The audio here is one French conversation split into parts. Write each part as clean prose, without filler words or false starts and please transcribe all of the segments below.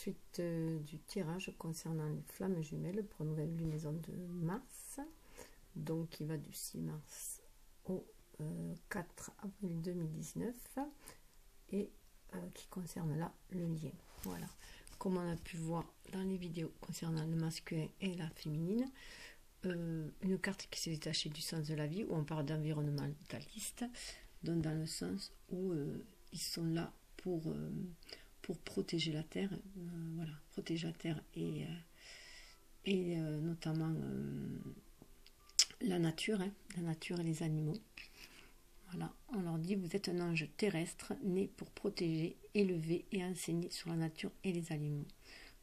suite du tirage concernant les flammes jumelles pour une nouvelle lunaison de mars, donc qui va du 6 mars au 4 avril 2019 et qui concerne là le lien. Voilà, comme on a pu voir dans les vidéos concernant le masculin et la féminine, une carte qui s'est détachée du sens de la vie, où on parle d'environnementaliste, donc dans le sens où ils sont là pour protéger la terre, voilà, protéger la terre et notamment la nature et les animaux. Voilà, on leur dit: vous êtes un ange terrestre né pour protéger, élever et enseigner sur la nature et les animaux.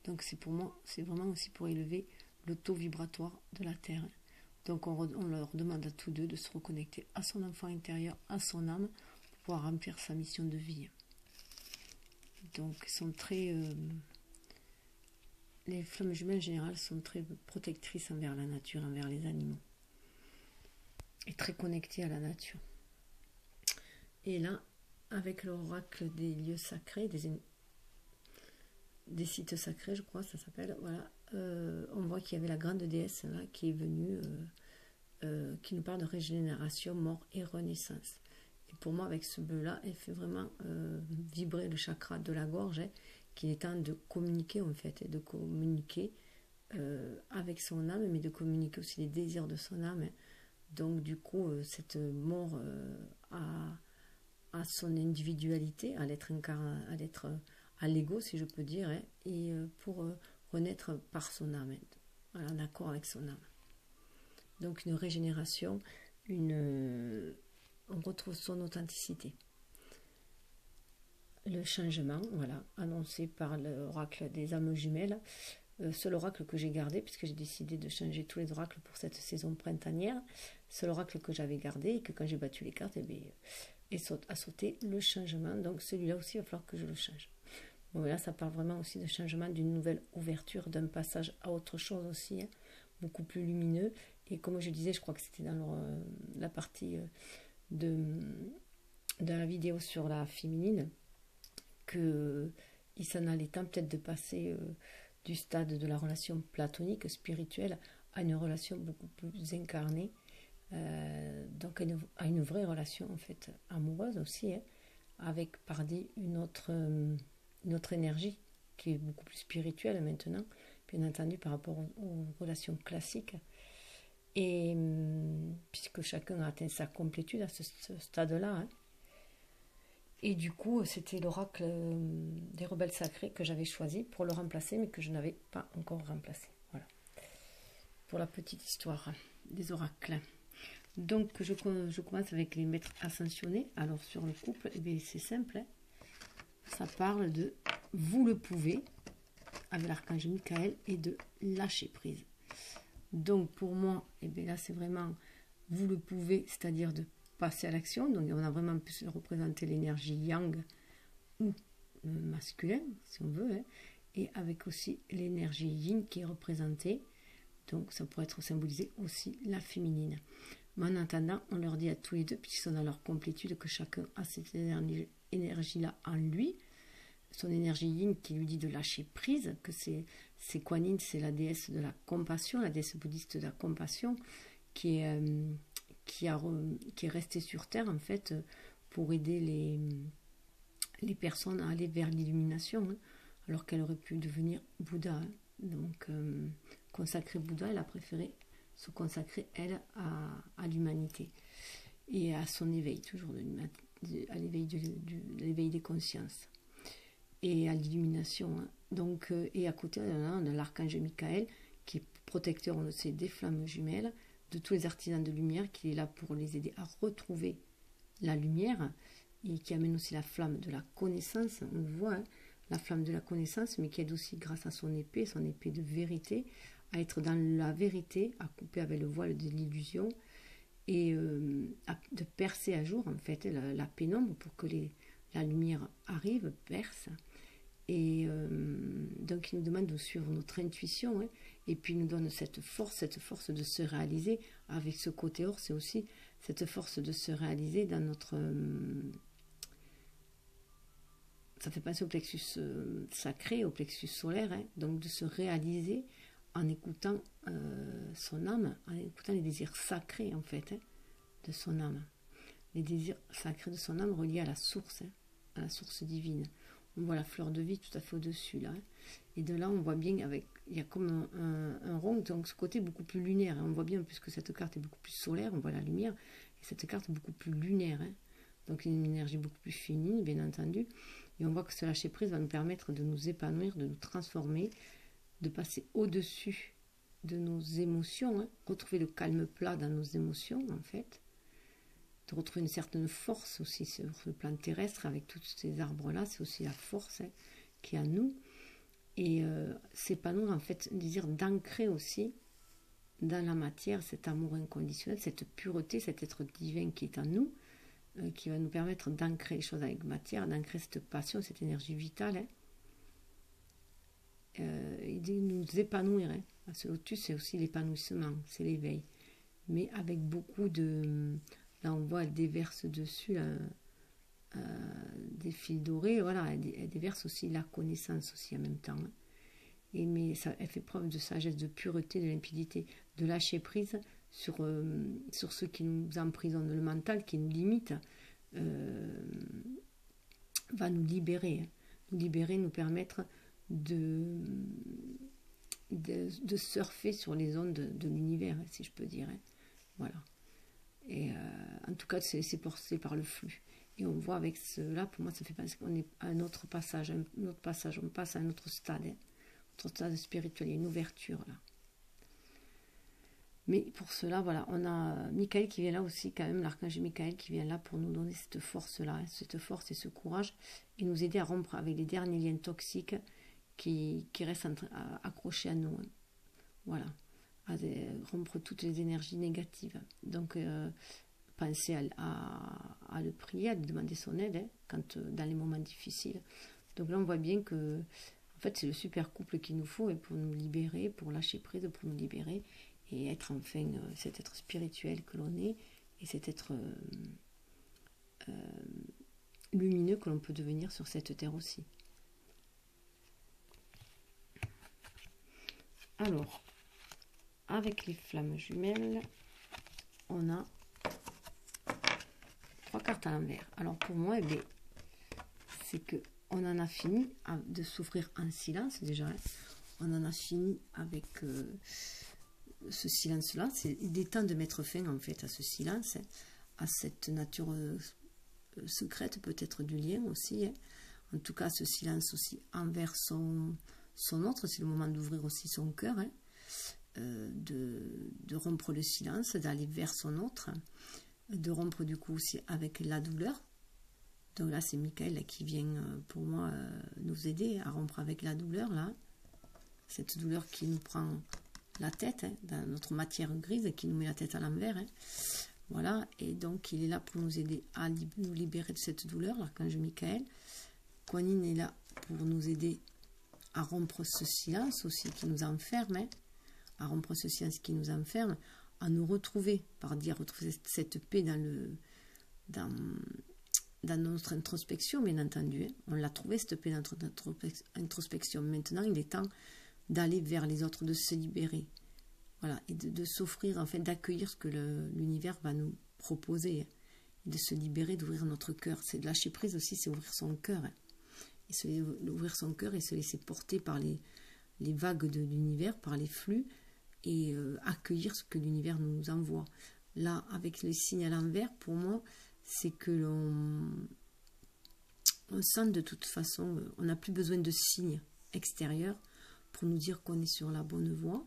Donc c'est pour moi, c'est vraiment aussi pour élever le taux vibratoire de la terre. Donc on leur demande à tous deux de se reconnecter à son enfant intérieur, à son âme, pour pouvoir remplir sa mission de vie. Donc ils sont très... les flammes jumelles en général sont très protectrices envers la nature, envers les animaux. Et très connectées à la nature. Et là, avec l'oracle des lieux sacrés, des sites sacrés, je crois, ça s'appelle, voilà, on voit qu'il y avait la grande déesse là, qui est venue, qui nous parle de régénération, mort et renaissance. Et pour moi, avec ce bleu-là, elle fait vraiment vibrer le chakra de la gorge, qu'il est temps de communiquer en fait, et de communiquer avec son âme, mais de communiquer aussi les désirs de son âme. Donc du coup, cette mort à son individualité, à l'être incarné, à l'être, à l'ego, si je peux dire, et pour renaître par son âme, voilà, en accord avec son âme. Donc une régénération, on retrouve son authenticité. Le changement, voilà, annoncé par l'oracle des âmes jumelles, c'est l'oracle que j'ai gardé, puisque j'ai décidé de changer tous les oracles pour cette saison printanière. C'est l'oracle que j'avais gardé, et que quand j'ai battu les cartes, a sauté le changement. Donc celui-là aussi, il va falloir que je le change. Bon, là, ça parle vraiment aussi de changement, d'une nouvelle ouverture, d'un passage à autre chose aussi, beaucoup plus lumineux. Et comme je disais, je crois que c'était dans la partie de la vidéo sur la féminine, qu'il s'en allait temps peut-être de passer du stade de la relation platonique, spirituelle, à une relation beaucoup plus incarnée, donc à une vraie relation en fait amoureuse aussi, avec une autre énergie qui est beaucoup plus spirituelle maintenant, bien entendu par rapport aux relations classiques, et puisque chacun a atteint sa complétude à ce stade-là. Et du coup, c'était l'oracle des rebelles sacrés que j'avais choisi pour le remplacer, mais que je n'avais pas encore remplacé. Voilà. Pour la petite histoire des oracles. Donc, je commence avec les maîtres ascensionnés. Alors, sur le couple, c'est simple. Ça parle de « vous le pouvez » avec l'archange Michael, et de « lâcher prise ». Donc, pour moi, là, c'est vraiment « vous le pouvez », c'est-à-dire de passer à l'action. Donc on a vraiment pu représenter l'énergie yang ou masculin, si on veut, et avec aussi l'énergie yin qui est représentée. Donc ça pourrait être symbolisé aussi la féminine. Mais en attendant, on leur dit à tous les deux, puisqu'ils sont dans leur complétude, que chacun a cette énergie-là en lui, son énergie yin qui lui dit de lâcher prise, que c'est Kuan Yin, c'est la déesse de la compassion, la déesse bouddhiste de la compassion, qui est restée sur Terre en fait pour aider les personnes à aller vers l'illumination, alors qu'elle aurait pu devenir Bouddha. Donc consacrée Bouddha, elle a préféré se consacrer elle à l'humanité et à son éveil, toujours à l'éveil des consciences et à l'illumination. Donc et à côté on a l'archange Michael qui est protecteur, on le sait, des flammes jumelles, de tous les artisans de lumière, qui est là pour les aider à retrouver la lumière, et qui amène aussi la flamme de la connaissance, on le voit, la flamme de la connaissance, mais qui aide aussi grâce à son épée de vérité, à être dans la vérité, à couper avec le voile de l'illusion, et de percer à jour en fait la pénombre pour que la lumière arrive, perce. Et donc il nous demande de suivre notre intuition, et puis il nous donne cette force de se réaliser. Avec ce côté or, c'est aussi cette force de se réaliser dans notre ça fait penser au plexus sacré, au plexus solaire, hein, donc de se réaliser en écoutant son âme, en écoutant les désirs sacrés en fait, hein, de son âme. Les désirs sacrés de son âme reliés à la source, hein, à la source divine. On voit la fleur de vie tout à fait au-dessus là. Hein. Et de là, on voit bien il y a comme un rond, donc ce côté beaucoup plus lunaire. Hein. On voit bien, puisque cette carte est beaucoup plus solaire, on voit la lumière, et cette carte est beaucoup plus lunaire. Hein. Donc une énergie beaucoup plus féminine, bien entendu. Et on voit que ce lâcher prise va nous permettre de nous épanouir, de nous transformer, de passer au-dessus de nos émotions, hein. Retrouver le calme plat dans nos émotions, en fait. De retrouver une certaine force aussi sur le plan terrestre, avec tous ces arbres-là, c'est aussi la force, hein, qui est à nous. Et s'épanouir, en fait, désir d'ancrer aussi dans la matière cet amour inconditionnel, cette pureté, cet être divin qui est en nous, qui va nous permettre d'ancrer les choses avec matière, d'ancrer cette passion, cette énergie vitale, hein, et de nous épanouir. Hein. Ce lotus, c'est aussi l'épanouissement, c'est l'éveil. Mais avec beaucoup de... Là, on voit, elle déverse dessus des fils dorés, voilà, elle déverse aussi la connaissance aussi en même temps. Hein. Mais elle fait preuve de sagesse, de pureté, de limpidité, de lâcher prise sur ce qui nous emprisonne, le mental qui nous limite, va nous libérer. Hein. Nous libérer, nous permettre de surfer sur les ondes de l'univers, si je peux dire. Hein. Voilà. Et en tout cas, c'est porté par le flux. Et on voit avec cela, pour moi, ça fait penser qu'on est à un autre passage, on passe à un autre stade, hein, autre stade spirituel, il y a une ouverture là. Mais pour cela, voilà, on a Michael qui vient là aussi, quand même, l'archange Michael qui vient là pour nous donner cette force-là, hein, cette force et ce courage, et nous aider à rompre avec les derniers liens toxiques qui restent accrochés à nous. Hein. Voilà. À rompre toutes les énergies négatives. Donc, pensez à le prier, à lui demander son aide, hein, dans les moments difficiles. Donc là, on voit bien que, en fait, c'est le super couple qu'il nous faut, et pour nous libérer, pour lâcher prise, pour nous libérer, et être enfin cet être spirituel que l'on est, et cet être lumineux que l'on peut devenir sur cette terre aussi. Alors, avec les flammes jumelles, on a 3 cartes à l'envers. Alors pour moi, c'est que on en a fini de souffrir en silence déjà. Hein. On en a fini avec ce silence-là. Il est temps de mettre fin en fait à ce silence, hein, à cette nature secrète peut-être du lien aussi. Hein. En tout cas, ce silence aussi envers son autre. C'est le moment d'ouvrir aussi son cœur. Hein. De rompre le silence, d'aller vers son autre, de rompre du coup aussi avec la douleur. Donc là c'est Michael qui vient pour moi nous aider à rompre avec la douleur là, cette douleur qui nous prend la tête, hein, dans notre matière grise, qui nous met la tête à l'envers. Hein. Voilà, et donc il est là pour nous aider à nous libérer de cette douleur, l'archange Michael. Kuan Yin est là pour nous aider à rompre ce silence aussi qui nous enferme, hein, à rompre ce silence qui nous enferme, à nous retrouver, retrouver cette paix dans notre introspection, bien entendu. Hein. On l'a trouvé, cette paix dans notre introspection. Maintenant, il est temps d'aller vers les autres, de se libérer. Voilà, et de s'offrir, en fait, d'accueillir ce que l'univers va nous proposer. Hein. De se libérer, d'ouvrir notre cœur. C'est de lâcher prise aussi, c'est ouvrir son cœur. Hein. Et ouvrir son cœur et se laisser porter par les vagues de l'univers, par les flux, et accueillir ce que l'univers nous envoie. Là, avec les signes à l'envers, pour moi, c'est que on sent de toute façon, on n'a plus besoin de signes extérieurs pour nous dire qu'on est sur la bonne voie.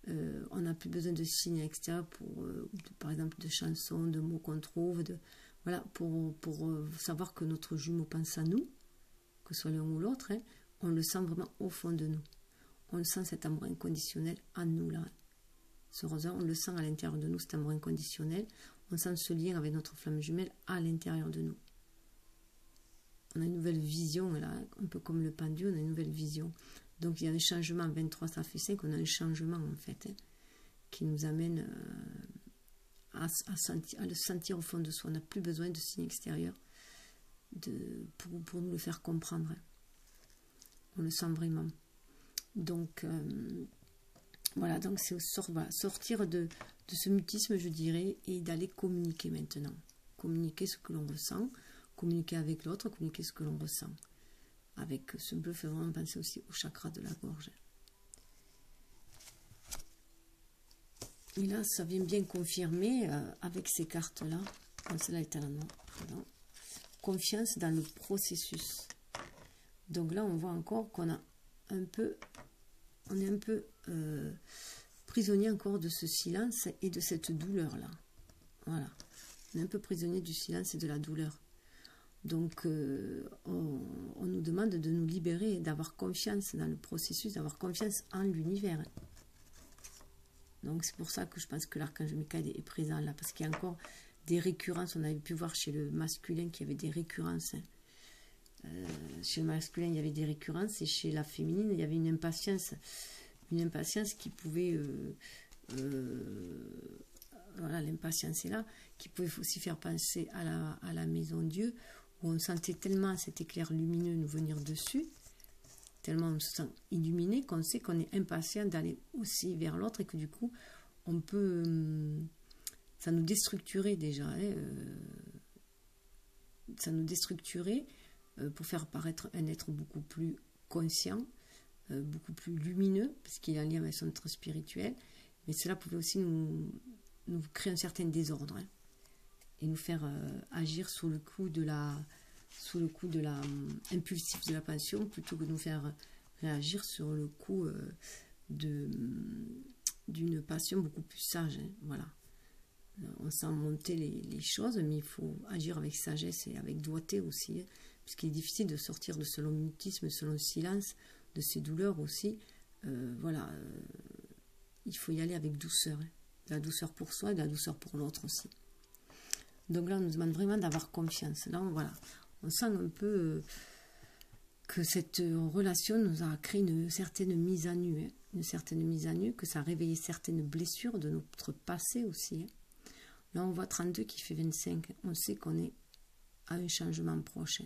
On n'a plus besoin de signes extérieurs par exemple, de chansons, de mots qu'on trouve, voilà, pour savoir que notre jumeau pense à nous, que ce soit l'un ou l'autre, hein, on le sent vraiment au fond de nous. On sent cet amour inconditionnel en nous, là. Ce rosa, on le sent à l'intérieur de nous, cet amour inconditionnel. On sent ce lien avec notre flamme jumelle à l'intérieur de nous. On a une nouvelle vision, là, un peu comme le pendu, on a une nouvelle vision. Donc il y a un changement, 23 ça fait 5, on a un changement en fait, hein, qui nous amène à le sentir au fond de soi. On n'a plus besoin de signes extérieurs pour nous le faire comprendre. On le sent vraiment. Donc, voilà, donc c'est sortir de ce mutisme, je dirais, et d'aller communiquer maintenant. Communiquer ce que l'on ressent, communiquer avec l'autre, communiquer ce que l'on ressent. Avec ce bleu, fait vraiment penser aussi au chakra de la gorge. Et là, ça vient bien confirmer avec ces cartes-là. Celle-là est à la noix. Pardon. Confiance dans le processus. Donc là, on voit encore qu'on a un peu, on est un peu prisonnier encore de ce silence et de cette douleur-là. Voilà. On est un peu prisonnier du silence et de la douleur. Donc, on nous demande de nous libérer, d'avoir confiance dans le processus, d'avoir confiance en l'univers. Donc, c'est pour ça que je pense que l'archange Michael est présent là, parce qu'il y a encore des récurrences. On avait pu voir chez le masculin qu'il y avait des récurrences. Chez le masculin, il y avait des récurrences, et chez la féminine, il y avait une impatience qui pouvait... voilà, l'impatience est là, qui pouvait aussi faire penser à la maison Dieu, où on sentait tellement cet éclair lumineux nous venir dessus, tellement on se sent illuminé, qu'on sait qu'on est impatient d'aller aussi vers l'autre, et que du coup, on peut... ça nous déstructurait déjà, hein, ça nous déstructurait pour faire paraître un être beaucoup plus conscient, beaucoup plus lumineux, parce qu'il a un lien avec son être spirituel, mais cela pouvait aussi nous créer un certain désordre, hein, et nous faire agir sous le coup de la impulsif de la passion, plutôt que de nous faire réagir sur le coup d'une passion beaucoup plus sage, hein, voilà. On sent monter les choses, mais il faut agir avec sagesse et avec doigté aussi, hein, puisqu'il est difficile de sortir de ce long mutisme, ce long silence, de ces douleurs aussi. Voilà, il faut y aller avec douceur, hein, de la douceur pour soi et de la douceur pour l'autre aussi. Donc là, on nous demande vraiment d'avoir confiance. Là, voilà, on sent un peu que cette relation nous a créé une certaine mise à nu, hein, une certaine mise à nu, que ça a réveillé certaines blessures de notre passé aussi, hein. Là, on voit 32 qui fait 25. On sait qu'on est à un changement proche.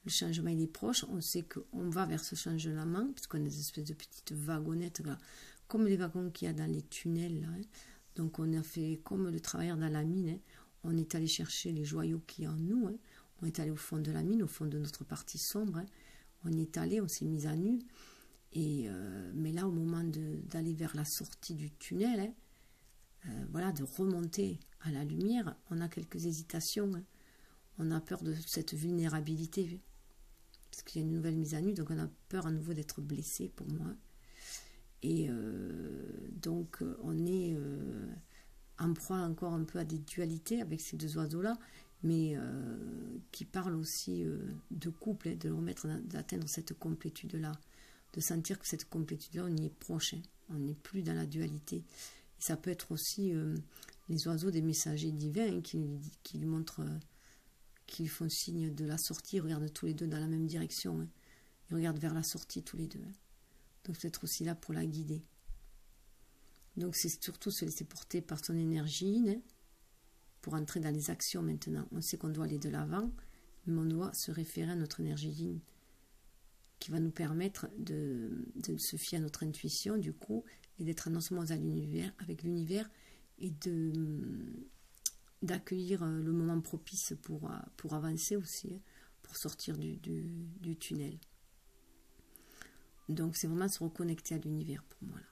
Le changement, il est proche. On sait qu'on va vers ce changement, parce qu'on a des espèces de petites wagonnettes, là, comme les wagons qu'il y a dans les tunnels, là, hein. Donc, on a fait comme le travailleur dans la mine, hein. On est allé chercher les joyaux qu'il y a en nous, hein. On est allé au fond de la mine, au fond de notre partie sombre, hein. On y est allé, on s'est mis à nu. Mais là, au moment d'aller vers la sortie du tunnel, hein, voilà, de remonter à la lumière, on a quelques hésitations, hein. On a peur de cette vulnérabilité, parce qu'il y a une nouvelle mise à nu, donc on a peur à nouveau d'être blessé, pour moi. Et donc on est en proie encore un peu à des dualités avec ces deux oiseaux-là, mais qui parlent aussi de couple, hein, de remettre, d'atteindre cette complétude-là, de sentir que cette complétude-là, on y est proche, hein. On n'est plus dans la dualité. Et ça peut être aussi les oiseaux des messagers divins, hein, qui lui montrent, qui lui font signe de la sortie. Ils regardent tous les deux dans la même direction, hein. Ils regardent vers la sortie tous les deux, hein. Donc c'est être aussi là pour la guider. Donc c'est surtout se laisser porter par son énergie, hein, pour entrer dans les actions maintenant. On sait qu'on doit aller de l'avant, mais on doit se référer à notre énergie yin, qui va nous permettre de se fier à notre intuition, du coup, et d'être en osmose avec l'univers, et d'accueillir le moment propice pour avancer aussi, hein, pour sortir du tunnel. Donc c'est vraiment se reconnecter à l'univers pour moi là.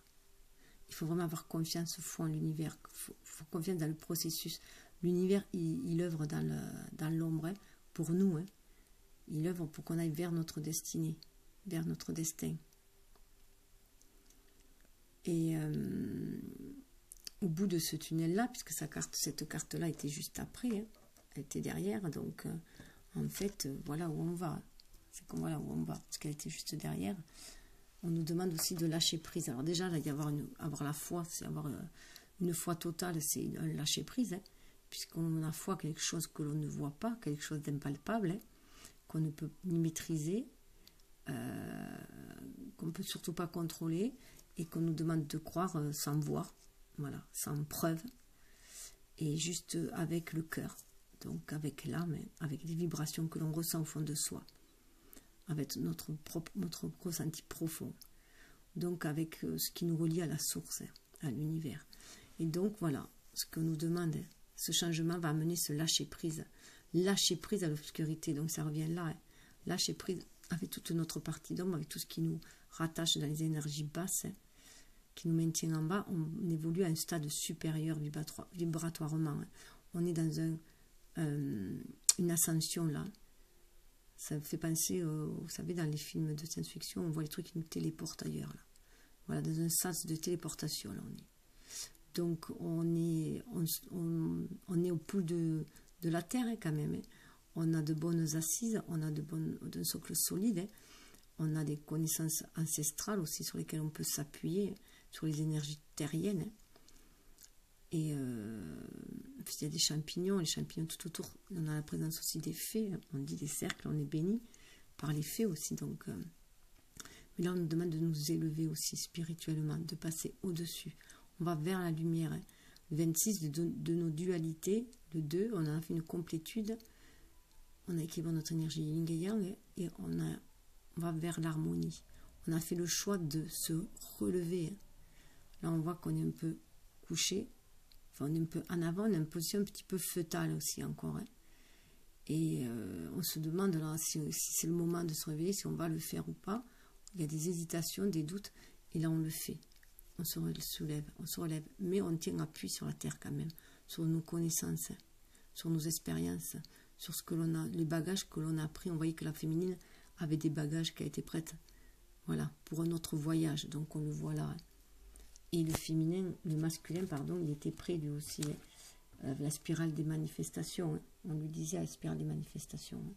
Il faut vraiment avoir confiance, foi en l'univers, faut confiance dans le processus. L'univers, il œuvre dans l'ombre, hein, pour nous, hein. Il œuvre pour qu'on aille vers notre destinée, vers notre destin. Et au bout de ce tunnel-là, puisque cette carte-là était juste après, hein, elle était derrière, donc en fait, voilà où on va. C'est comme voilà où on va, parce qu'elle était juste derrière. On nous demande aussi de lâcher prise. Alors déjà, là, avoir la foi, c'est avoir une foi totale, c'est un lâcher prise, hein, puisqu'on a foi quelque chose que l'on ne voit pas, quelque chose d'impalpable, hein, qu'on ne peut ni maîtriser, qu'on ne peut surtout pas contrôler, et qu'on nous demande de croire sans voir, voilà, sans preuve, et juste avec le cœur. donc avec l'âme, avec des vibrations que l'on ressent au fond de soi, avec notre ressenti profond, donc avec ce qui nous relie à la source, à l'univers. Et donc voilà, ce que nous demande, ce changement va amener ce lâcher prise à l'obscurité, donc ça revient là, lâcher prise avec toute notre partie d'ombre, avec tout ce qui nous rattache dans les énergies basses, qui nous maintient en bas. On évolue à un stade supérieur vibratoirement. On est dans une ascension là. Ça me fait penser, vous savez, dans les films de science-fiction, on voit les trucs qui nous téléportent ailleurs. Là. Voilà, dans un sens de téléportation, là, on est. Donc, on est au pouls de la Terre, hein, quand même. Hein. On a de bonnes assises, on a d'un socle solide. Hein. On a des connaissances ancestrales aussi sur lesquelles on peut s'appuyer, sur les énergies terriennes. Hein. Et il y a des champignons, les champignons tout autour. On a la présence aussi des fées. On dit des cercles, on est béni par les fées aussi. Donc, mais là, on nous demande de nous élever aussi spirituellement, de passer au-dessus. On va vers la lumière. Hein. Le 26 de nos dualités, le 2, on a fait une complétude. On a équilibré notre énergie yin et yang et on va vers l'harmonie. On a fait le choix de se relever. Hein. Là, on voit qu'on est un peu couché. Enfin, on est un peu en avant, on a une position un petit peu fœtale aussi encore. Hein. Et on se demande là, si c'est le moment de se réveiller, si on va le faire ou pas. Il y a des hésitations, des doutes, et là on le fait. On se relève, mais on tient appui sur la terre quand même, sur nos connaissances, hein, sur nos expériences, sur ce que l'on a, les bagages que l'on a pris. On voyait que la féminine avait des bagages qui a été prête, voilà, pour un autre voyage. Donc on le voit là. Hein. Et le masculin, pardon, il était prêt lui aussi. Hein, la spirale des manifestations. Hein. On lui disait la spirale des manifestations. Hein.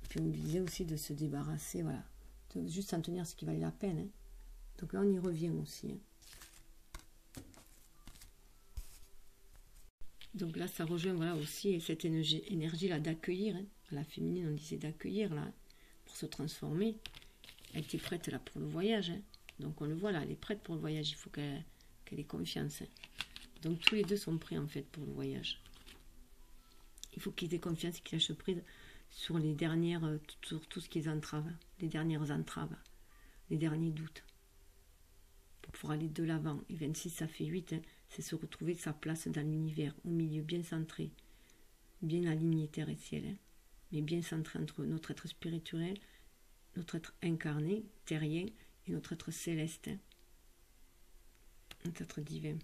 Puis on lui disait aussi de se débarrasser, voilà, de juste s'en tenir à ce qui valait la peine. Hein. Donc là, on y revient aussi. Hein. Donc là, ça rejoint voilà, aussi cette énergie-là d'accueillir. Hein. À la féminine, on disait d'accueillir, là, pour se transformer. Elle était prête là pour le voyage. Hein. Donc on le voit là, elle est prête pour le voyage. Il faut qu'elle ait confiance. Hein. Donc tous les deux sont prêts en fait pour le voyage. Il faut qu'ils aient confiance et qu'ils lâchent prise sur les dernières, sur tout ce qui les entrave. Les dernières entraves, les derniers doutes. Pour aller de l'avant. Et 26, ça fait 8, hein, c'est se retrouver sa place dans l'univers, au milieu, bien centré, bien aligné terre et ciel, hein, mais bien centré entre notre être spirituel, notre être incarné, terrien, et notre être céleste, hein, notre être divin.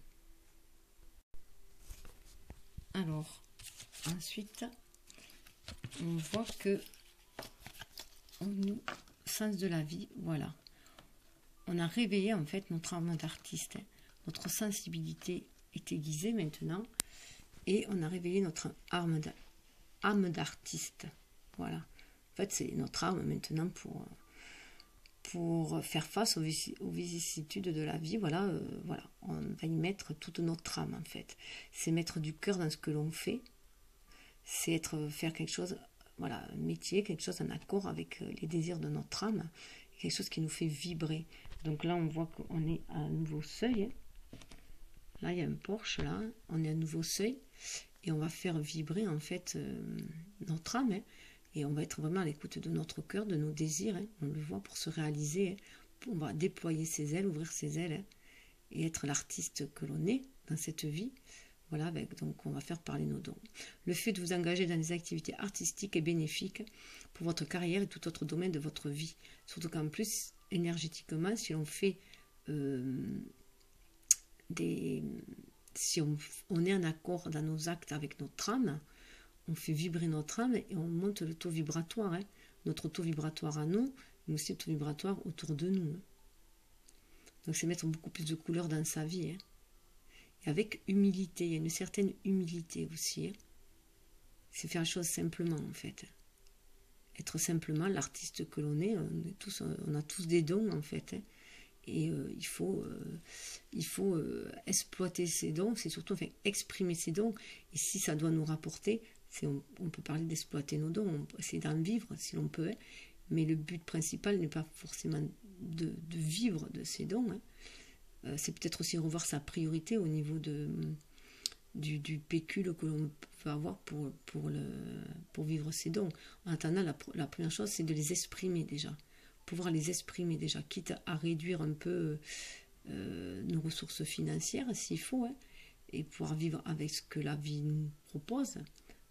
Alors, ensuite, on voit que au sens de la vie, voilà. On a réveillé en fait notre âme d'artiste. Hein. Notre sensibilité est aiguisée maintenant. Et on a réveillé notre âme d'artiste. Voilà. En fait, c'est notre âme maintenant pour faire face aux vicissitudes de la vie. Voilà, voilà. On va y mettre toute notre âme en fait. C'est mettre du cœur dans ce que l'on fait. C'est faire quelque chose, voilà, un métier, quelque chose en accord avec les désirs de notre âme. Quelque chose qui nous fait vibrer. Donc là, on voit qu'on est à un nouveau seuil. Hein. Là, il y a un porche, là. Hein. On est à un nouveau seuil. Et on va faire vibrer, en fait, notre âme. Hein. Et on va être vraiment à l'écoute de notre cœur, de nos désirs. Hein. On le voit pour se réaliser. Hein. On va déployer ses ailes, ouvrir ses ailes. Hein. Et être l'artiste que l'on est dans cette vie. Voilà, donc on va faire parler nos dons. Le fait de vous engager dans des activités artistiques est bénéfique pour votre carrière et tout autre domaine de votre vie. Surtout qu'en plus, énergétiquement, si l'on fait si on est en accord dans nos actes avec notre âme, on fait vibrer notre âme et on monte le taux vibratoire. Hein. Notre taux vibratoire à nous, mais aussi le taux vibratoire autour de nous. Hein. Donc c'est mettre beaucoup plus de couleurs dans sa vie. Hein. Et avec humilité, il y a une certaine humilité aussi. Hein. C'est faire les choses simplement en fait. Être simplement l'artiste que l'on est, on a tous des dons en fait. Hein. Et il faut exploiter ces dons, c'est surtout exprimer ces dons. Et si ça doit nous rapporter, on peut parler d'exploiter nos dons, on peut essayer d'en vivre si l'on peut. Hein. Mais le but principal n'est pas forcément de vivre de ces dons. Hein. C'est peut-être aussi revoir sa priorité au niveau du pécule que l'on peut avoir pour vivre ses dons. En attendant, la première chose, c'est de les exprimer déjà. Pouvoir les exprimer déjà, quitte à réduire un peu nos ressources financières, s'il faut, hein, et pouvoir vivre avec ce que la vie nous propose,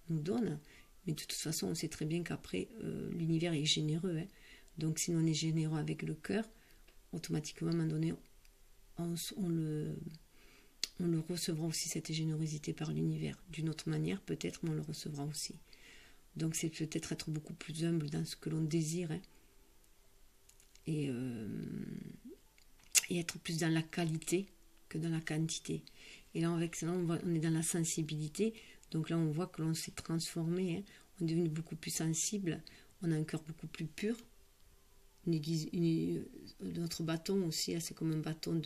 nous donne. Mais de toute façon, on sait très bien qu'après, l'univers est généreux. Hein. Donc, si on est généreux avec le cœur, automatiquement, à un moment donné, on le recevra aussi, cette générosité par l'univers. D'une autre manière, peut-être, mais on le recevra aussi. Donc, c'est peut-être être beaucoup plus humble dans ce que l'on désire. Hein, et être plus dans la qualité que dans la quantité. Et là, avec cela, on est dans la sensibilité. Donc là, on voit que l'on s'est transformé. Hein, on est devenu beaucoup plus sensible. On a un cœur beaucoup plus pur. Notre bâton aussi, c'est comme un bâton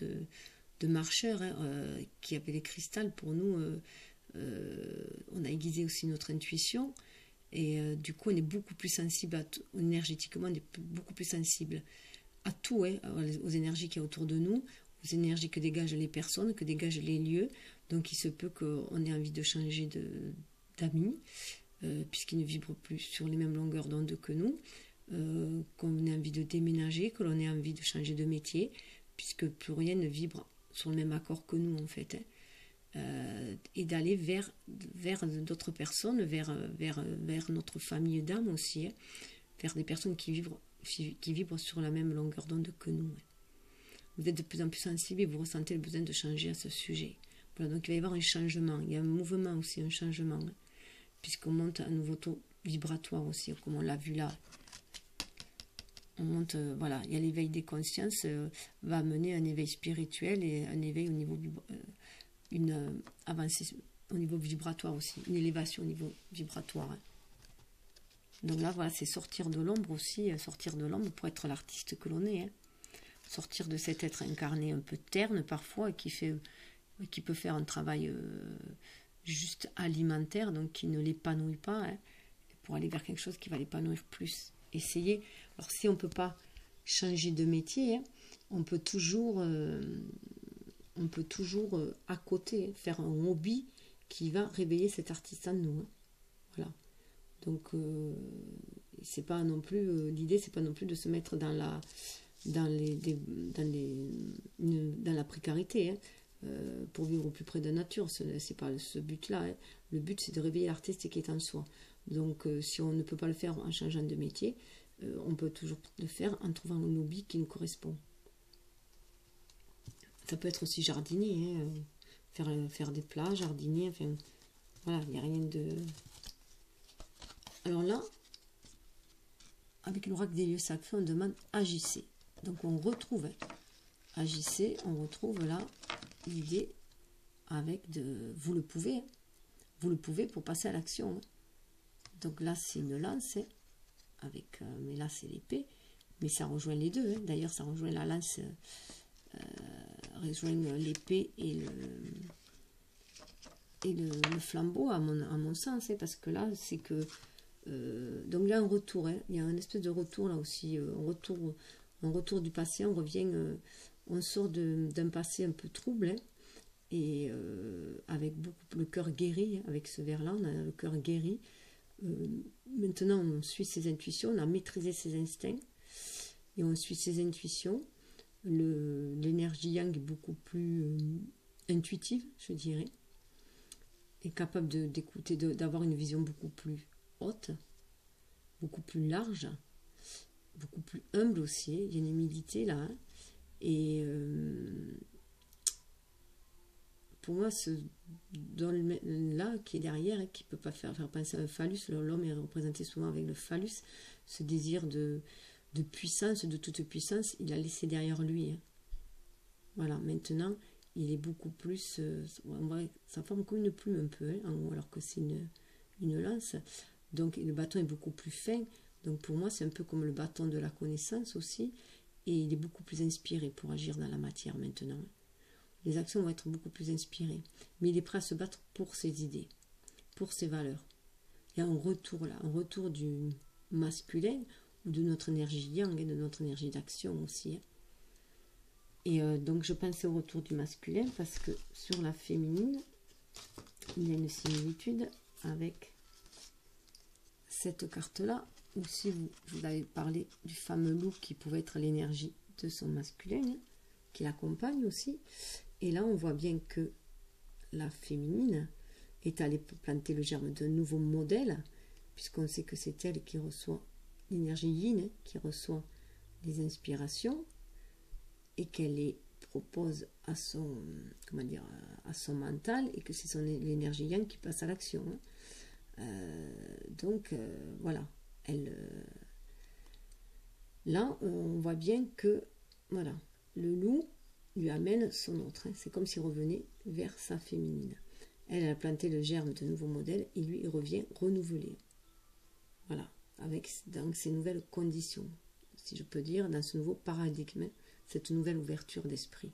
de marcheur, hein, qui avait les cristals. Pour nous, on a aiguisé aussi notre intuition. Et du coup, on est beaucoup plus sensible, énergétiquement, on est beaucoup plus sensible à tout, hein, aux énergies qui y a autour de nous, aux énergies que dégagent les personnes, que dégagent les lieux. Donc, il se peut qu'on ait envie de changer d'amis, puisqu'ils ne vibrent plus sur les mêmes longueurs d'onde que nous, qu'on ait envie de déménager, que l'on ait envie de changer de métier, puisque plus rien ne vibre sur le même accord que nous, en fait. Hein. Et d'aller vers d'autres personnes, vers notre famille d'âme aussi, hein, vers des personnes qui vibrent sur la même longueur d'onde que nous. Hein. Vous êtes de plus en plus sensible et vous ressentez le besoin de changer à ce sujet. Voilà, donc il va y avoir un changement, il y a un mouvement aussi, un changement, hein, puisqu'on monte à un nouveau taux vibratoire aussi, comme on l'a vu là. On monte, voilà, il y a l'éveil des consciences, va amener un éveil spirituel et un éveil au niveau une avancée au niveau vibratoire aussi, une élévation au niveau vibratoire. Hein. Donc là, voilà, c'est sortir de l'ombre aussi, sortir de l'ombre pour être l'artiste que l'on est. Hein. Sortir de cet être incarné un peu terne parfois, qui peut faire un travail juste alimentaire, donc qui ne l'épanouit pas, hein, pour aller vers quelque chose qui va l'épanouir plus. Essayer. Alors si on ne peut pas changer de métier, hein, on peut toujours à côté faire un hobby qui va réveiller cet artiste en nous. Hein. Voilà. Donc c'est pas non plus l'idée, c'est pas non plus de se mettre dans la précarité, hein, pour vivre au plus près de la nature. C'est pas ce but-là. Hein. Le but, c'est de réveiller l'artiste qui est en soi. Donc si on ne peut pas le faire en changeant de métier, on peut toujours le faire en trouvant un hobby qui nous correspond. Ça peut être aussi jardinier, hein, faire des plats, jardinier, enfin voilà, il n'y a rien de... Alors là, avec l'oracle des lieux sacrés, on demande agissez. Donc on retrouve, agissez, on retrouve là l'idée avec vous le pouvez. Hein. Vous le pouvez pour passer à l'action. Hein. Donc là, c'est une lance, hein, mais là, c'est l'épée. Mais ça rejoint les deux. Hein. D'ailleurs, ça rejoint la lance, rejoint l'épée et le flambeau, à mon sens. Hein, parce que là, c'est que... donc là, un retour. Hein, il y a un espèce de retour là aussi. Un retour du passé. On revient... on sort d'un passé un peu trouble. Hein, et avec le cœur guéri. Avec ce vers-là, on a le cœur guéri. Maintenant on suit ses intuitions, on a maîtrisé ses instincts et on suit ses intuitions. L'énergie yang est beaucoup plus intuitive, je dirais, est capable d'écouter, d'avoir une vision beaucoup plus haute, beaucoup plus large, beaucoup plus humble aussi. Il y a une humilité là, hein. Et pour moi, ce don-là qui est derrière, et qui ne peut pas faire penser à un phallus, l'homme est représenté souvent avec le phallus, ce désir de puissance, de toute puissance, il a laissé derrière lui. Hein. Voilà, maintenant, il est beaucoup plus... ça forme comme une plume un peu, hein, alors que c'est une lance. Donc le bâton est beaucoup plus fin. Donc pour moi, c'est un peu comme le bâton de la connaissance aussi. Et il est beaucoup plus inspiré pour agir dans la matière maintenant. Les actions vont être beaucoup plus inspirées. Mais il est prêt à se battre pour ses idées, pour ses valeurs. Il y a un retour là, un retour du masculin ou de notre énergie yang et de notre énergie d'action aussi. Et donc je pensais au retour du masculin parce que sur la féminine, il y a une similitude avec cette carte-là. Aussi, je vous avais parlé du fameux loup qui pouvait être l'énergie de son masculin, hein, qui l'accompagne aussi. Et là, on voit bien que la féminine est allée planter le germe d'un nouveau modèle, puisqu'on sait que c'est elle qui reçoit l'énergie yin, hein, qui reçoit les inspirations, et qu'elle les propose à son, comment dire, à son mental, et que c'est l'énergie yang qui passe à l'action. Hein. Voilà. Là, on voit bien que voilà, le loup lui amène son autre. Hein. C'est comme s'il revenait vers sa féminine. Elle a planté le germe de nouveaux modèles et lui, il revient renouvelé. Voilà, avec donc, ces nouvelles conditions, si je peux dire, dans ce nouveau paradigme, cette nouvelle ouverture d'esprit.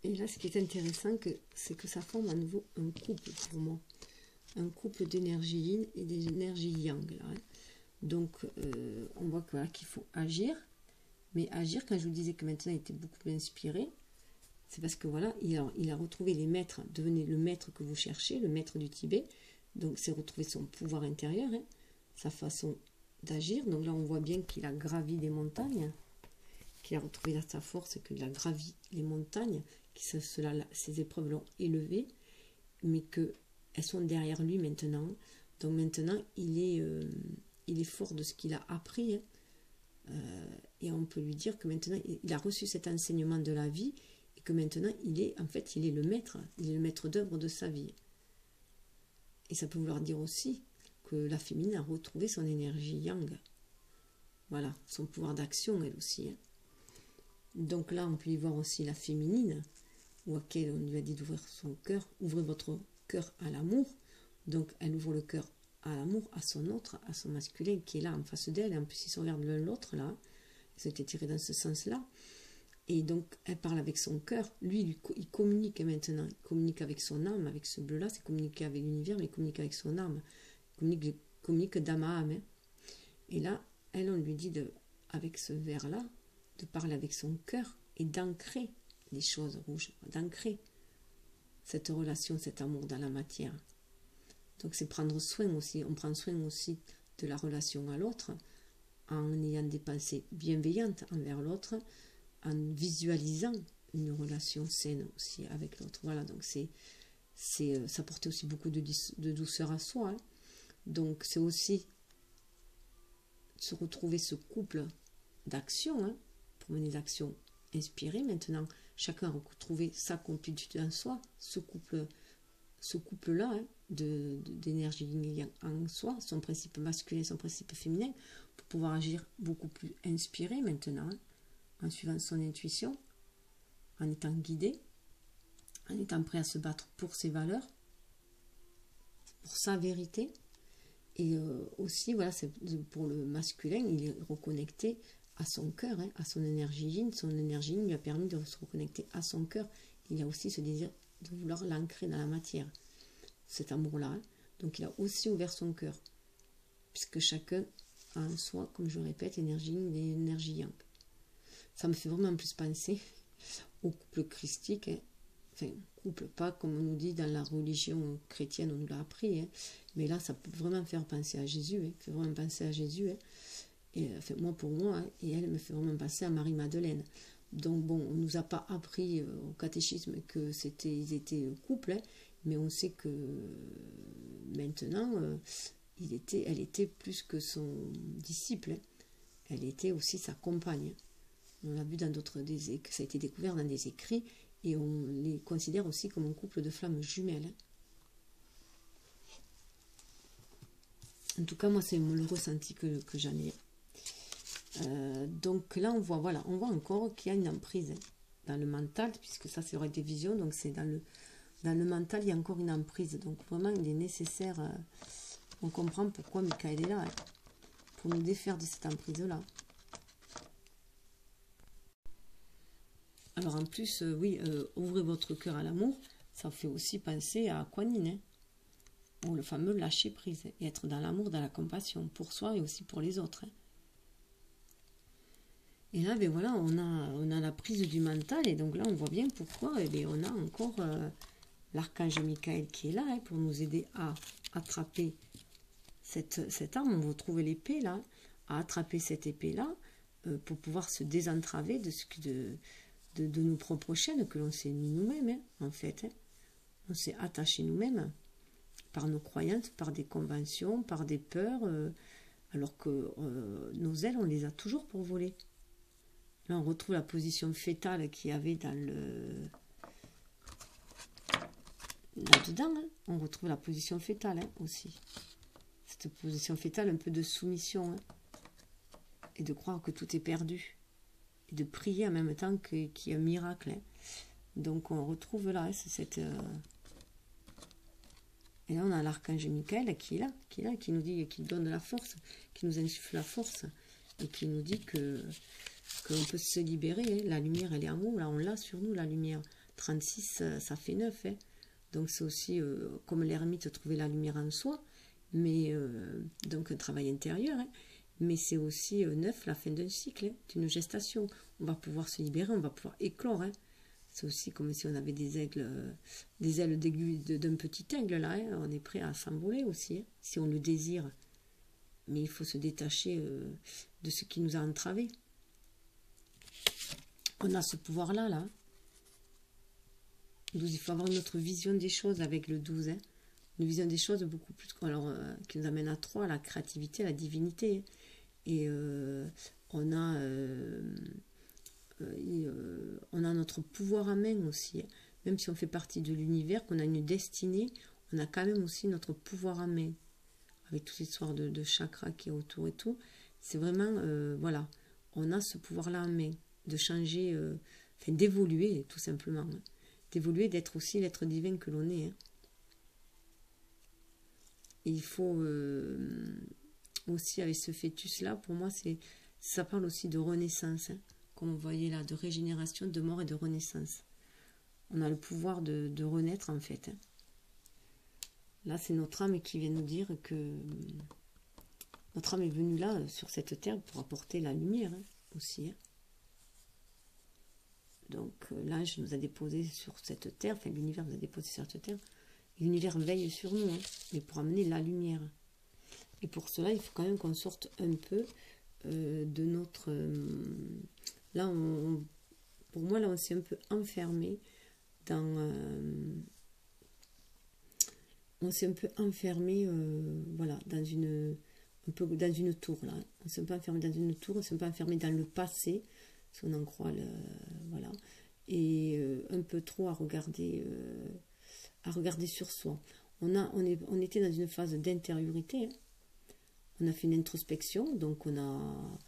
Et là, ce qui est intéressant, c'est que ça forme à nouveau un couple pour moi. Un couple d'énergie yin et d'énergie yang. Là, hein. Donc, on voit voilà, qu'il faut agir. Mais agir, quand je vous disais que maintenant il était beaucoup plus inspiré, c'est parce que voilà, il a retrouvé les maîtres, devenez le maître que vous cherchez, le maître du Tibet. Donc, c'est retrouver son pouvoir intérieur, hein, sa façon d'agir. Donc là, on voit bien qu'il a gravi des montagnes, qu'il a retrouvé sa force, qu'il a gravi les montagnes, que ces épreuves l'ont élevé, mais qu'elles sont derrière lui maintenant. Donc maintenant, il est fort de ce qu'il a appris. Hein. Et on peut lui dire que maintenant, il a reçu cet enseignement de la vie, et que maintenant, il est le maître. Il est le maître d'œuvre de sa vie. Et ça peut vouloir dire aussi que la féminine a retrouvé son énergie yang. Voilà, son pouvoir d'action, elle aussi. Hein. Donc là, on peut y voir aussi la féminine, ou à laquelle on lui a dit d'ouvrir son cœur. Ouvrez votre cœur à l'amour. Donc, elle ouvre le cœur à l'amour, à son autre, à son masculin qui est là en face d'elle. Et en plus, ils sont vers l'un l'autre, là. Ils ont été tirés dans ce sens-là. Et donc, elle parle avec son cœur. Lui, il communique maintenant. Il communique avec son âme, avec ce bleu-là. C'est communiquer avec l'univers, mais il communique avec son âme. Il communique d'âme à âme. Hein. Et là, elle, on lui dit, avec ce verre-là, de parler avec son cœur et d'ancrer les choses rouges, d'ancrer cette relation, cet amour dans la matière. Donc, c'est prendre soin aussi. On prend soin aussi de la relation à l'autre en ayant des pensées bienveillantes envers l'autre, en visualisant une relation saine aussi avec l'autre. Voilà, donc ça portait aussi beaucoup de douceur à soi. Hein. Donc c'est aussi se retrouver ce couple d'action, hein, pour mener l'action inspirée. Maintenant, chacun a retrouvé sa complétude en soi, ce couple-là, hein, d'énergie yin et yang en soi, son principe masculin, son principe féminin, pour pouvoir agir beaucoup plus inspiré maintenant, hein, en suivant son intuition, en étant guidé, en étant prêt à se battre pour ses valeurs, pour sa vérité. Et aussi, voilà, pour le masculin, il est reconnecté à son cœur, hein, à son énergie yin. Son énergie yin lui a permis de se reconnecter à son cœur. Il a aussi ce désir de vouloir l'ancrer dans la matière, cet amour-là. Hein. Donc il a aussi ouvert son cœur, puisque chacun a en soi, comme je le répète, énergie yin et énergie yang. Ça me fait vraiment plus penser au couple christique, hein. Enfin, couple, pas comme on nous dit dans la religion chrétienne, on nous l'a appris, hein. Mais là, ça peut vraiment faire penser à Jésus, hein. Fait vraiment penser à Jésus, hein. Et enfin, pour moi, hein, et elle me fait vraiment penser à Marie-Madeleine. Donc bon, on ne nous a pas appris au catéchisme ils étaient couple, hein, mais on sait que maintenant, elle était plus que son disciple, hein. Elle était aussi sa compagne. On l'a vu dans que ça a été découvert dans des écrits, et on les considère aussi comme un couple de flammes jumelles. En tout cas, moi, c'est le ressenti que j'en ai. Donc là, on voit encore qu'il y a une emprise, hein, dans le mental, puisque ça, c'est des visions, donc c'est dans le mental, il y a encore une emprise. Donc vraiment, il est nécessaire, on comprend pourquoi Michael est là, hein, pour nous défaire de cette emprise-là. Alors en plus, oui, ouvrez votre cœur à l'amour, ça fait aussi penser à Kuan Yin, hein, ou le fameux lâcher prise, et être dans l'amour, dans la compassion, pour soi et aussi pour les autres. Hein. Et là, ben voilà, on a la prise du mental, et donc là, on voit bien pourquoi, et ben on a encore l'archange Michael qui est là, hein, pour nous aider à attraper cette arme. On retrouve l'épée là, à attraper cette épée-là, pour pouvoir se désentraver de nos propres chaînes que l'on s'est mis nous-mêmes, hein, en fait. Hein. On s'est attaché nous-mêmes par nos croyances, par des conventions, par des peurs, alors que nos ailes, on les a toujours pour voler. Là, on retrouve la position fétale qu'il y avait dans le... Là-dedans, hein, on retrouve la position fétale, hein, aussi. Cette position fétale, un peu de soumission, hein, et de croire que tout est perdu. Et de prier en même temps qu'il y a un miracle. Hein. Donc, on retrouve là, hein, cette... Et là, on a l'archange Michael qui est là, qui nous dit, qui donne la force, qui nous insuffle la force, et qui nous dit qu'on peut se libérer. Hein. La lumière, elle est en nous, là, on l'a sur nous, la lumière. 36, ça fait 9. Hein. Donc, c'est aussi, comme l'ermite, trouver la lumière en soi, mais donc un travail intérieur, hein. Mais c'est aussi 9, la fin d'un cycle, hein, d'une gestation. On va pouvoir se libérer, on va pouvoir éclore, hein. C'est aussi comme si on avait des ailes d'aiguille d'un petit aigle, là. Hein. On est prêt à s'envoler aussi, hein, si on le désire. Mais il faut se détacher de ce qui nous a entravés. On a ce pouvoir-là, là. 12, il faut avoir une autre vision des choses avec le 12. Hein. Une vision des choses beaucoup plus... Alors, qui nous amène à 3, la créativité, la divinité. Hein. Et on a notre pouvoir à main aussi. Hein. Même si on fait partie de l'univers, qu'on a une destinée, on a quand même aussi notre pouvoir à main. Avec toute l'histoire de chakra qui est autour et tout. C'est vraiment, voilà, on a ce pouvoir-là à main. De changer, d'évoluer tout simplement. Hein. D'évoluer, d'être aussi l'être divin que l'on est. Hein. Et il faut aussi, avec ce fœtus-là, pour moi, ça parle aussi de renaissance. Hein. Comme vous voyez là, de régénération, de mort et de renaissance. On a le pouvoir de renaître, en fait. Hein. Là, c'est notre âme qui vient nous dire que notre âme est venue là, sur cette terre, pour apporter la lumière, hein, aussi. Hein. Donc, l'ange nous a déposé sur cette terre, enfin, l'univers nous a déposé sur cette terre. L'univers veille sur nous, hein, mais pour amener la lumière. Et pour cela, il faut quand même qu'on sorte un peu de notre... là, pour moi, là, on s'est un peu enfermé dans... on s'est un peu enfermé, voilà, dans une tour, là. On s'est un peu enfermé dans une tour, on s'est un peu enfermé dans le passé, si on en croit, voilà. Et un peu trop à regarder sur soi. On était dans une phase d'intériorité. Hein. On a fait une introspection, donc on a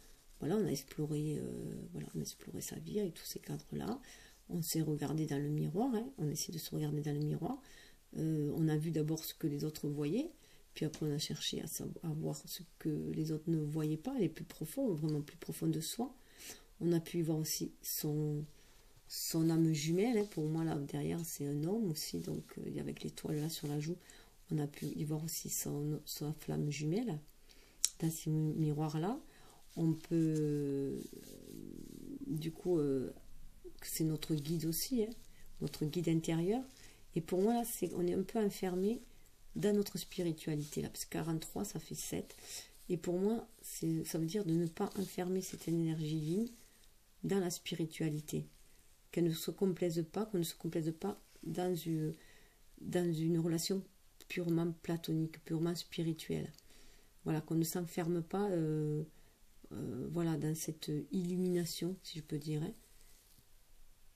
exploré, on a exploré sa vie avec tous ces cadres-là. On s'est regardé dans le miroir, hein. On a essayé de se regarder dans le miroir. On a vu d'abord ce que les autres voyaient, puis après on a cherché à voir ce que les autres ne voyaient pas, les plus profonds, vraiment plus profonds de soi. On a pu voir aussi son âme jumelle, hein. Pour moi là derrière c'est un homme aussi, donc avec l'étoile là sur la joue, on a pu y voir aussi sa flamme jumelle dans ces miroirs là. On peut du coup c'est notre guide aussi, hein, notre guide intérieur. Et pour moi là on est un peu enfermé dans notre spiritualité là, parce que 43 ça fait 7, et pour moi ça veut dire de ne pas enfermer cette énergie divine dans la spiritualité. Qu'elle ne se complaise pas, qu'on ne se complaise pas dans une relation purement platonique, purement spirituelle. Voilà, qu'on ne s'enferme pas voilà, dans cette illumination, si je peux dire, hein,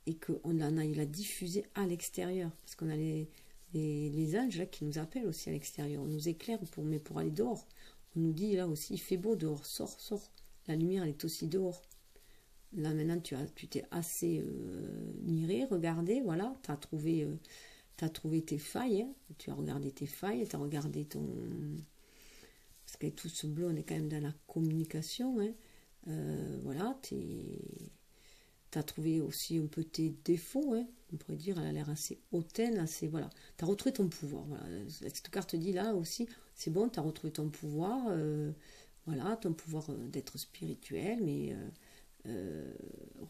et qu'on en aille la diffuser à l'extérieur. Parce qu'on a les anges là, qui nous appellent aussi à l'extérieur. On nous éclaire mais pour aller dehors. On nous dit là aussi, il fait beau dehors, sors. La lumière, elle est aussi dehors. Là maintenant tu t'es assez miré, regardé, voilà, tu as trouvé tes failles, hein. Tu as regardé tes failles, tu as regardé parce qu'avec tout ce bleu, on est quand même dans la communication, hein. Voilà, tu as trouvé aussi un peu tes défauts, hein. On pourrait dire, elle a l'air assez hautaine, assez, voilà. Tu as retrouvé ton pouvoir, voilà. Cette carte dit là aussi, c'est bon, tu as retrouvé ton pouvoir, voilà, ton pouvoir d'être spirituel, mais...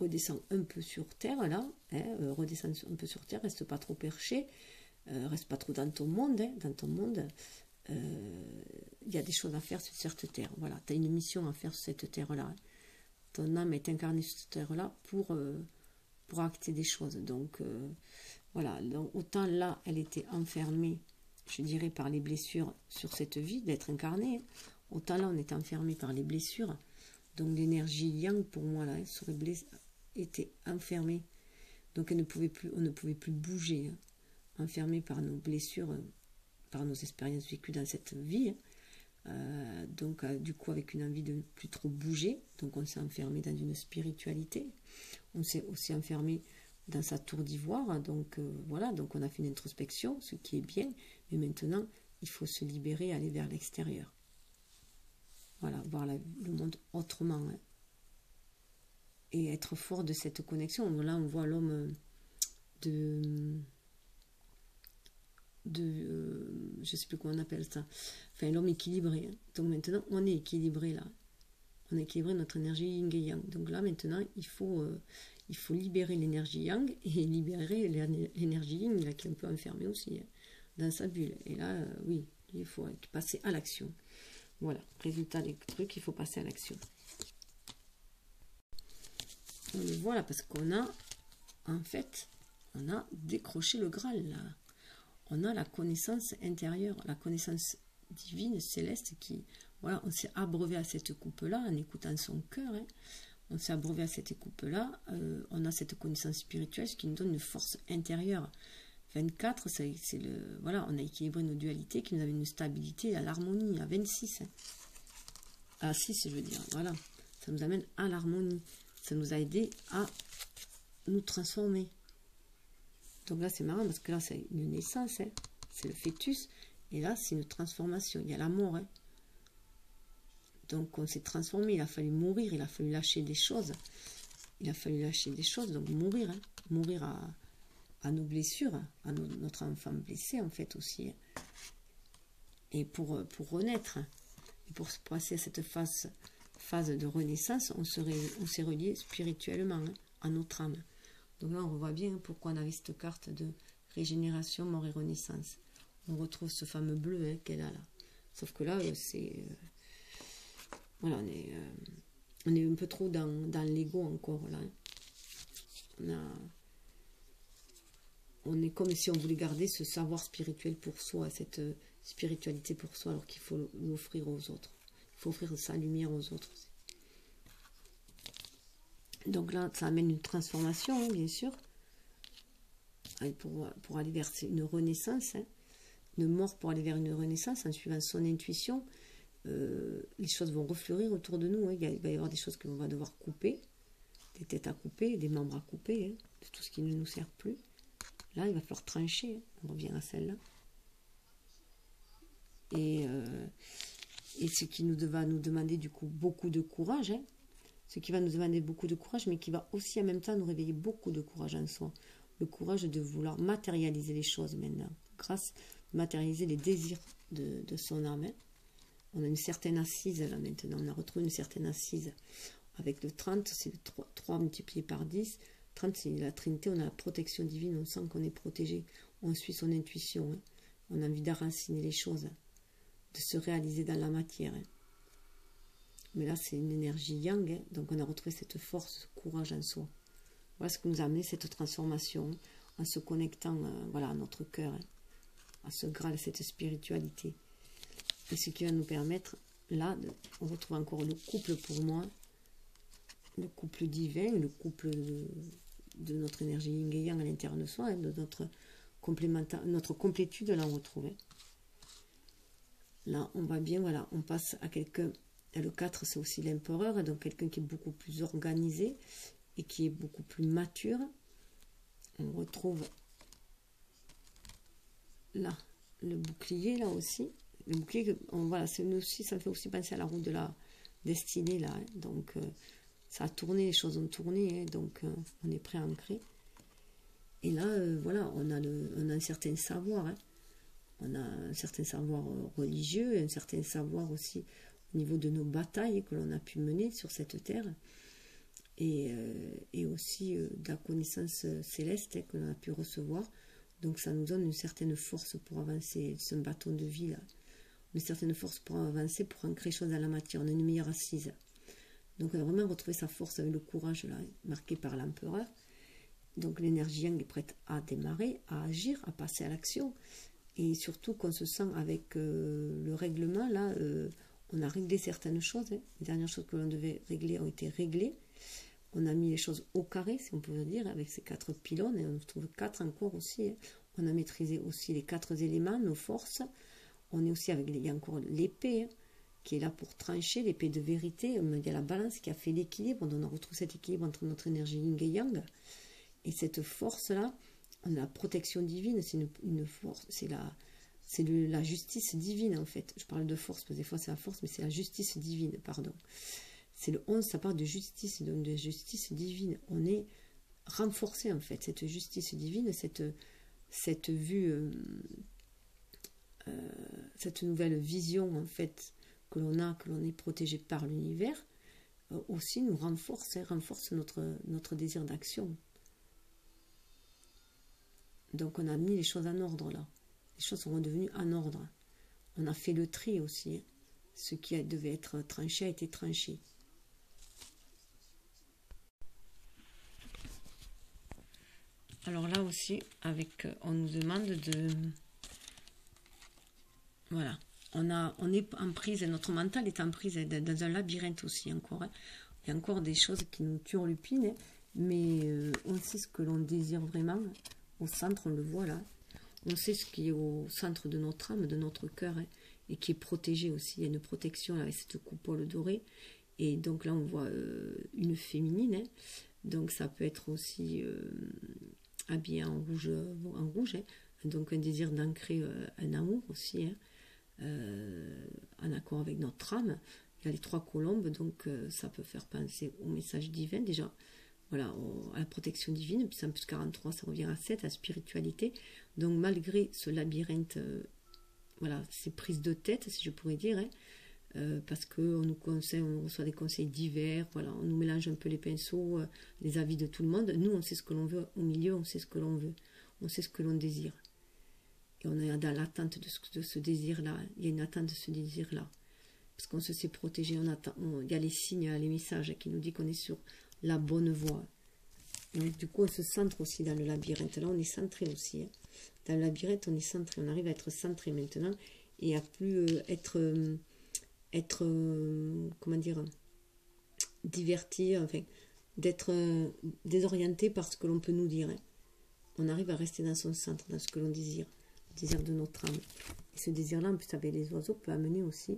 redescends un peu sur terre là, hein, redescends un peu sur terre, reste pas trop perché, reste pas trop dans ton monde, hein, dans ton monde. Il y a des choses à faire sur cette terre. Voilà, tu as une mission à faire sur cette terre-là. Hein. Ton âme est incarnée sur cette terre-là pour acter des choses. Donc, voilà. Donc, autant là, elle était enfermée, je dirais, par les blessures sur cette vie, d'être incarnée. Hein. Autant là, on est enfermé par les blessures. Donc, l'énergie yang, pour moi, là, était enfermée. Donc, on ne pouvait plus bouger. Hein. Enfermée par nos blessures, par nos expériences vécues dans cette vie. Hein. Donc du coup avec une envie de ne plus trop bouger, donc on s'est enfermé dans une spiritualité, on s'est aussi enfermé dans sa tour d'ivoire, donc voilà, donc on a fait une introspection, ce qui est bien, mais maintenant il faut se libérer, aller vers l'extérieur, voilà, voir le monde autrement, hein, et être fort de cette connexion. Là on voit l'homme je sais plus comment on appelle ça, enfin l'homme équilibré, hein. Donc maintenant on est équilibré là, on a équilibré notre énergie yin et yang, donc là maintenant il faut libérer l'énergie yang et libérer l'énergie yin là, qui est un peu enfermée aussi, hein, dans sa bulle, et là oui, il faut passer à l'action, voilà, résultat des trucs, il faut passer à l'action. Voilà, parce qu'on a en fait on a décroché le Graal là. On a la connaissance intérieure, la connaissance divine, céleste, qui, voilà, on s'est abreuvé à cette coupe-là en écoutant son cœur, hein. On s'est abreuvé à cette coupe-là, on a cette connaissance spirituelle, ce qui nous donne une force intérieure. 24, voilà, on a équilibré nos dualités, qui nous avaient une stabilité à l'harmonie, à 26, hein. À 6, je veux dire, voilà, ça nous amène à l'harmonie, ça nous a aidé à nous transformer. Donc là, c'est marrant parce que là, c'est une naissance, hein. C'est le fœtus. Et là, c'est une transformation. Il y a la mort, hein. Donc, on s'est transformé. Il a fallu mourir. Il a fallu lâcher des choses. Donc mourir, hein. Mourir à nos blessures, à notre enfant blessé, en fait, aussi, hein. Et pour renaître, hein. Et pour passer à cette phase de renaissance, on s'est relié spirituellement, hein, à notre âme. Donc là, on voit bien pourquoi on avait cette carte de régénération, mort et renaissance. On retrouve ce fameux bleu, hein, qu'elle a là. Sauf que là, c'est... voilà, on est un peu trop dans l'ego encore, là. Hein. On est comme si on voulait garder ce savoir spirituel pour soi, cette spiritualité pour soi, alors qu'il faut l'offrir aux autres. Il faut offrir sa lumière aux autres aussi. Donc là, ça amène une transformation, hein, bien sûr, pour aller vers une renaissance, hein, une mort pour aller vers une renaissance, en suivant son intuition. Les choses vont refleurir autour de nous, hein. Il va y avoir des choses que l'on va devoir couper, des têtes à couper, des membres à couper, hein, de tout ce qui ne nous sert plus. Là, il va falloir trancher, hein. On revient à celle-là. Et ce qui va nous demander du coup beaucoup de courage, hein. Ce qui va nous demander beaucoup de courage, mais qui va aussi en même temps nous réveiller beaucoup de courage en soi. Le courage de vouloir matérialiser les choses maintenant, grâce à matérialiser les désirs de son âme, hein. On a une certaine assise là maintenant, on a retrouvé une certaine assise. Avec le 30, c'est le 3 multiplié par 10. 30, c'est la Trinité, on a la protection divine, on sent qu'on est protégé, on suit son intuition, hein. On a envie d'enraciner les choses, hein, de se réaliser dans la matière, hein. Mais là, c'est une énergie yang, hein, donc on a retrouvé cette force, ce courage en soi. Voilà ce qui nous a amené cette transformation, hein, en se connectant voilà, à notre cœur, hein, à ce Graal, à cette spiritualité. Et ce qui va nous permettre, là, on retrouve encore le couple pour moi, le couple divin, le couple de notre énergie yin et yang à l'intérieur de soi, hein, de notre complétude, là on retrouve. Hein. Là, on va bien, voilà, on passe à quelqu'un. Le 4, c'est aussi l'empereur, donc quelqu'un qui est beaucoup plus organisé et qui est beaucoup plus mature. On retrouve là le bouclier, là aussi. Le bouclier, voilà, aussi, ça me fait aussi penser à la roue de la destinée, là. Hein. Donc, ça a tourné, les choses ont tourné, hein, donc on est prêt à ancrer. Et là, voilà, on a un certain savoir. Hein. On a un certain savoir religieux, un certain savoir aussi au niveau de nos batailles que l'on a pu mener sur cette terre, et aussi de la connaissance céleste, hein, que l'on a pu recevoir Donc ça nous donne une certaine force pour avancer. C'est un bâton de vie, là. Une certaine force pour avancer, pour ancrer les choses dans la matière. On a une meilleure assise. Donc on a vraiment retrouvé sa force avec le courage là, marqué par l'empereur. Donc l'énergie yang est prête à démarrer, à agir, à passer à l'action. Et surtout qu'on se sent avec le règlement, là, on a réglé certaines choses. Hein. Les dernières choses que l'on devait régler ont été réglées. On a mis les choses au carré, si on peut dire, avec ces 4 pylônes. Et on trouve 4 encore aussi. Hein. On a maîtrisé aussi les 4 éléments, nos forces. On est aussi avec, il y a encore l'épée, hein, qui est là pour trancher, l'épée de vérité. Il y a la balance qui a fait l'équilibre. On a retrouvé cet équilibre entre notre énergie yin et yang. Et cette force-là, on a la protection divine, c'est une force, c'est la justice divine en fait. Je parle de force, parce que des fois c'est la force, mais c'est la justice divine, pardon. C'est le 11, ça parle de justice, donc de justice divine. On est renforcé en fait, cette justice divine, cette vue, cette nouvelle vision en fait que l'on a, que l'on est protégé par l'univers, aussi nous renforce, hein, renforce notre désir d'action. Donc on a mis les choses en ordre là. Les choses sont redevenues en ordre. On a fait le tri aussi. Hein. Ce qui devait être tranché a été tranché. Alors là aussi, on nous demande de... Voilà. On est en prise, notre mental est en prise dans un labyrinthe aussi encore. Hein. Il y a encore des choses qui nous turlupinent, hein, mais on sait ce que l'on désire vraiment. Au centre, on le voit là. On sait ce qui est au centre de notre âme, de notre cœur, hein, et qui est protégé aussi. Il y a une protection là, avec cette coupole dorée. Et donc là, on voit une féminine. Hein. Donc ça peut être aussi habillé en rouge, hein. Donc un désir d'ancrer un amour aussi, hein, en accord avec notre âme. Il y a les 3 colombes, donc ça peut faire penser au message divin déjà. Voilà, à la protection divine, puis en plus 43, ça revient à 7, à la spiritualité. Donc malgré ce labyrinthe, voilà, ces prises de tête, si je pourrais dire, hein, parce qu'on nous conseille, on reçoit des conseils divers, voilà, on nous mélange un peu les pinceaux, les avis de tout le monde. Nous, on sait ce que l'on veut, au milieu, on sait ce que l'on veut, on sait ce que l'on désire. Et on est dans l'attente de ce désir-là, il y a une attente de ce désir-là. Parce qu'on se sait protégé, il y a les signes, les messages qui nous disent qu'on est sur la bonne voie. Donc du coup on se centre aussi dans le labyrinthe. Là on est centré aussi. Hein. Dans le labyrinthe on est centré. On arrive à être centré maintenant et à plus être comment dire, diverti, enfin d'être désorienté par ce que l'on peut nous dire. Hein. On arrive à rester dans son centre, dans ce que l'on désire, le désir de notre âme. Et ce désir-là, en plus avec les oiseaux, peut amener aussi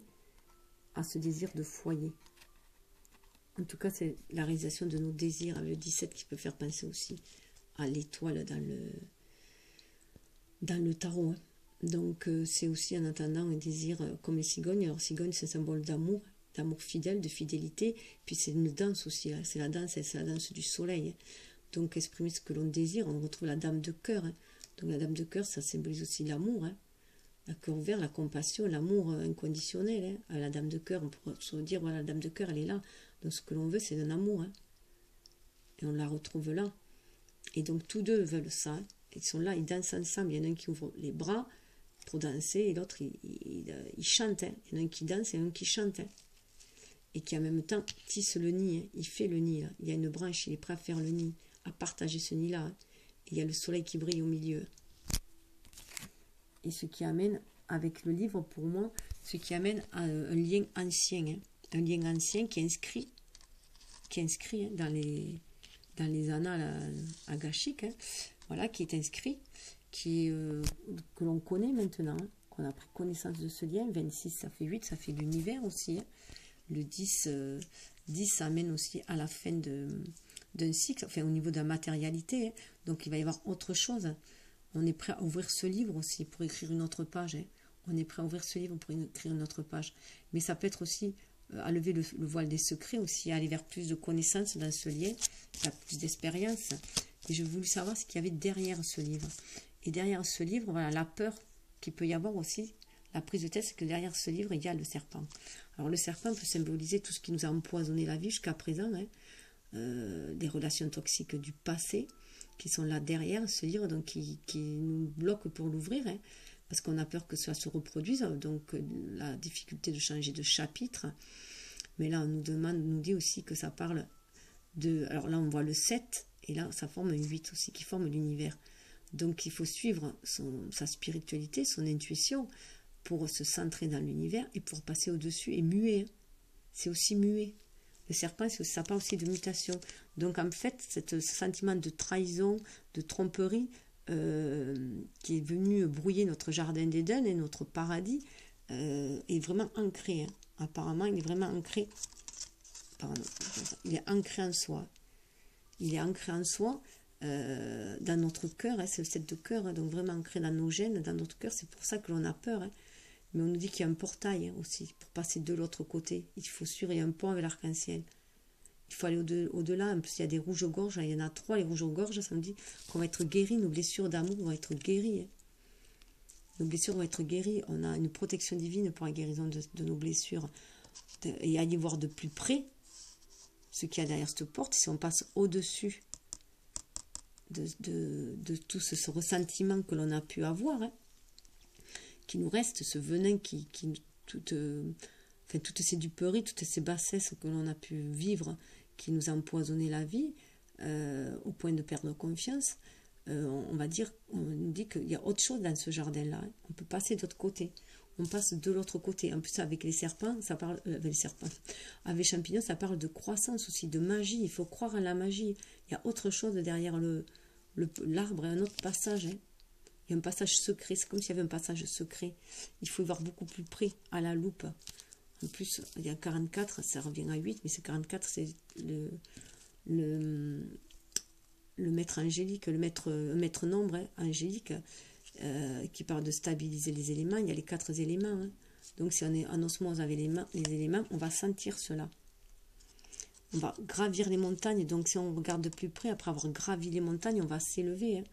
à ce désir de foyer. En tout cas, c'est la réalisation de nos désirs avec le 17 qui peut faire penser aussi à l'étoile dans le tarot. Hein. Donc, c'est aussi en attendant un désir comme les cigognes. Alors, cigogne, c'est un symbole d'amour fidèle, de fidélité. Puis, c'est une danse aussi. Hein. C'est la danse du soleil. Hein. Donc, exprimer ce que l'on désire. On retrouve la dame de cœur. Hein. Donc, la dame de cœur, ça symbolise aussi l'amour. Hein. Le cœur ouvert, la compassion, l'amour inconditionnel. Hein. La dame de cœur, on pourrait se dire, voilà, la dame de cœur, elle est là. Donc ce que l'on veut, c'est un amour. Hein. Et on la retrouve là. Et donc tous deux veulent ça. Hein. Ils sont là, ils dansent ensemble. Il y en a un qui ouvre les bras pour danser et l'autre, il chante. Hein. Il y en a un qui danse et un qui chante. Hein. Et qui en même temps tisse le nid. Hein. Il fait le nid. Là. Il y a une branche, il est prêt à faire le nid, à partager ce nid-là. Hein. Et il y a le soleil qui brille au milieu. Et ce qui amène, avec le livre, pour moi, ce qui amène à un lien ancien. Hein. Un lien ancien qui est inscrit hein, dans les annales agashiques, hein, voilà, qui est inscrit, que l'on connaît maintenant, hein, qu'on a pris connaissance de ce lien. 26, ça fait 8, ça fait l'univers aussi. Hein. Le 10, 10, ça amène aussi à la fin d'un cycle, enfin au niveau de la matérialité. Hein. Donc il va y avoir autre chose. On est prêt à ouvrir ce livre aussi pour écrire une autre page. Hein. On est prêt à ouvrir ce livre pour écrire une autre page. Mais ça peut être aussi à lever le voile des secrets, aussi à aller vers plus de connaissances dans ce lien, à plus d'expérience. Et je voulais savoir ce qu'il y avait derrière ce livre. Et derrière ce livre, voilà, la peur qu'il peut y avoir aussi, la prise de tête, c'est que derrière ce livre, il y a le serpent. Alors le serpent peut symboliser tout ce qui nous a empoisonné la vie jusqu'à présent, hein. des relations toxiques du passé qui sont là derrière ce livre, donc qui nous bloquent pour l'ouvrir, hein, parce qu'on a peur que ça se reproduise, donc la difficulté de changer de chapitre. Mais là, on nous dit aussi que ça parle de... Alors là, on voit le 7, et là, ça forme un 8 aussi, qui forme l'univers. Donc, il faut suivre sa spiritualité, son intuition, pour se centrer dans l'univers et pour passer au-dessus et muer. Hein. C'est aussi muer. Le serpent, ça parle aussi de mutation. Donc, en fait, ce sentiment de trahison, de tromperie, qui est venu brouiller notre jardin d'Éden et notre paradis, est vraiment ancré. Hein. Apparemment, il est vraiment ancré. Pardon, il est ancré en soi. Il est ancré en soi, dans notre cœur. Hein, c'est le 7 de cœur, hein, donc vraiment ancré dans nos gènes, dans notre cœur. C'est pour ça que l'on a peur. Hein. Mais on nous dit qu'il y a un portail, hein, aussi, pour passer de l'autre côté. Il faut suivre, il y a un pont avec l'arc-en-ciel. Il faut aller au-delà. En plus, il y a des rouges-gorges. Il y en a 3, les rouges-gorges. Ça me dit qu'on va être guéris. Nos blessures d'amour vont être guéries. Hein. Nos blessures vont être guéries. On a une protection divine pour la guérison de nos blessures. Et aller voir de plus près ce qu'il y a derrière cette porte. Si on passe au-dessus de tout ce ressentiment que l'on a pu avoir, hein, qui nous reste, ce venin toutes ces duperies, toutes ces bassesses que l'on a pu vivre, qui nous a empoisonné la vie, au point de perdre confiance, on nous dit qu'il y a autre chose dans ce jardin-là. Hein. On peut passer de l'autre côté. On passe de l'autre côté. En plus, avec les serpents, ça parle, avec les serpents, avec les champignons, ça parle de croissance aussi, de magie. Il faut croire en la magie. Il y a autre chose derrière l'arbre, un autre passage. Hein. Il y a un passage secret. C'est comme s'il y avait un passage secret. Il faut y voir beaucoup plus près, à la loupe. En plus, il y a 44, ça revient à 8, mais c'est 44, c'est le maître angélique, un maître nombre, hein, angélique, qui parle de stabiliser les éléments. Il y a les 4 éléments. Hein. Donc, si on est en osmose avec les éléments, on va sentir cela. On va gravir les montagnes. Donc, si on regarde de plus près, après avoir gravi les montagnes, on va s'élever. Hein.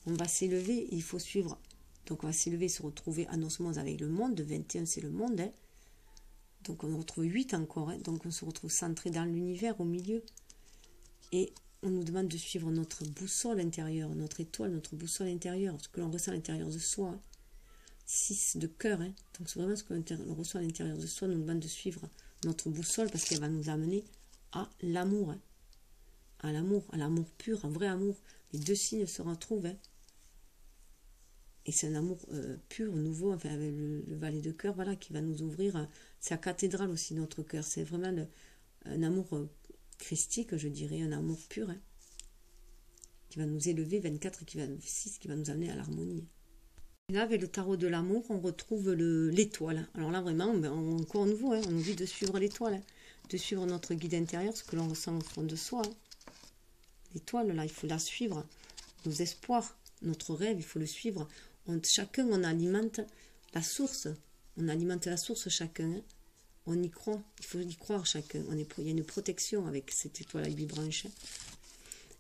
On va s'élever, il faut suivre. Donc, on va s'élever, se retrouver en osmose avec le monde. 21, c'est le monde. Hein. Donc, on retrouve 8 encore. Hein. Donc, on se retrouve centré dans l'univers, au milieu. Et on nous demande de suivre notre boussole intérieure, notre étoile, notre boussole intérieure, ce que l'on ressent à l'intérieur de soi. Hein. 6 de cœur. Hein. Donc, c'est vraiment ce que l'on reçoit à l'intérieur de soi. On nous demande de suivre notre boussole parce qu'elle va nous amener à l'amour. Hein. À l'amour pur, un vrai amour. Les 2 signes se retrouvent. Hein. Et c'est un amour pur, nouveau, enfin, avec le valet de cœur, voilà, qui va nous ouvrir. C'est la cathédrale aussi, notre cœur. C'est vraiment un amour christique, je dirais, un amour pur, hein, qui va nous élever, 24, 6, qui va nous amener à l'harmonie. Et là, avec le tarot de l'amour, on retrouve l'étoile. Alors là, vraiment, encore nouveau, hein, on nous dit de suivre l'étoile, hein, de suivre notre guide intérieur, ce que l'on ressent au fond de soi. Hein. L'étoile, là, il faut la suivre. Nos espoirs, notre rêve, il faut le suivre. Chacun, on alimente la source. On alimente la source chacun. Hein. On y croit. Il faut y croire chacun. Il y a une protection avec cette étoile à 8 branches.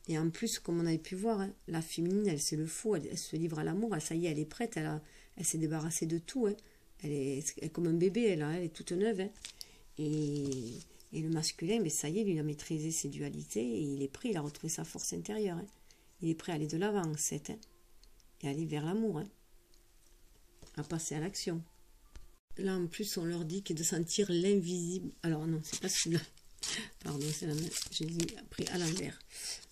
Et en plus, comme on avait pu voir, hein, la féminine, elle c'est le faux. Elle se livre à l'amour. Ça y est, elle est prête. Elle s'est débarrassée de tout. Hein. Elle est comme un bébé. Elle est toute neuve. Hein. Et le masculin, mais ça y est, lui, il a maîtrisé ses dualités. Et il est prêt. Il a retrouvé sa force intérieure. Hein. Il est prêt à aller de l'avant, en 7. Hein. Et aller vers l'amour, hein, à passer à l'action. Là, en plus, on leur dit que de sentir l'invisible. Alors, non, c'est pas celui-là. Pardon, c'est la même. J'ai pris à l'envers.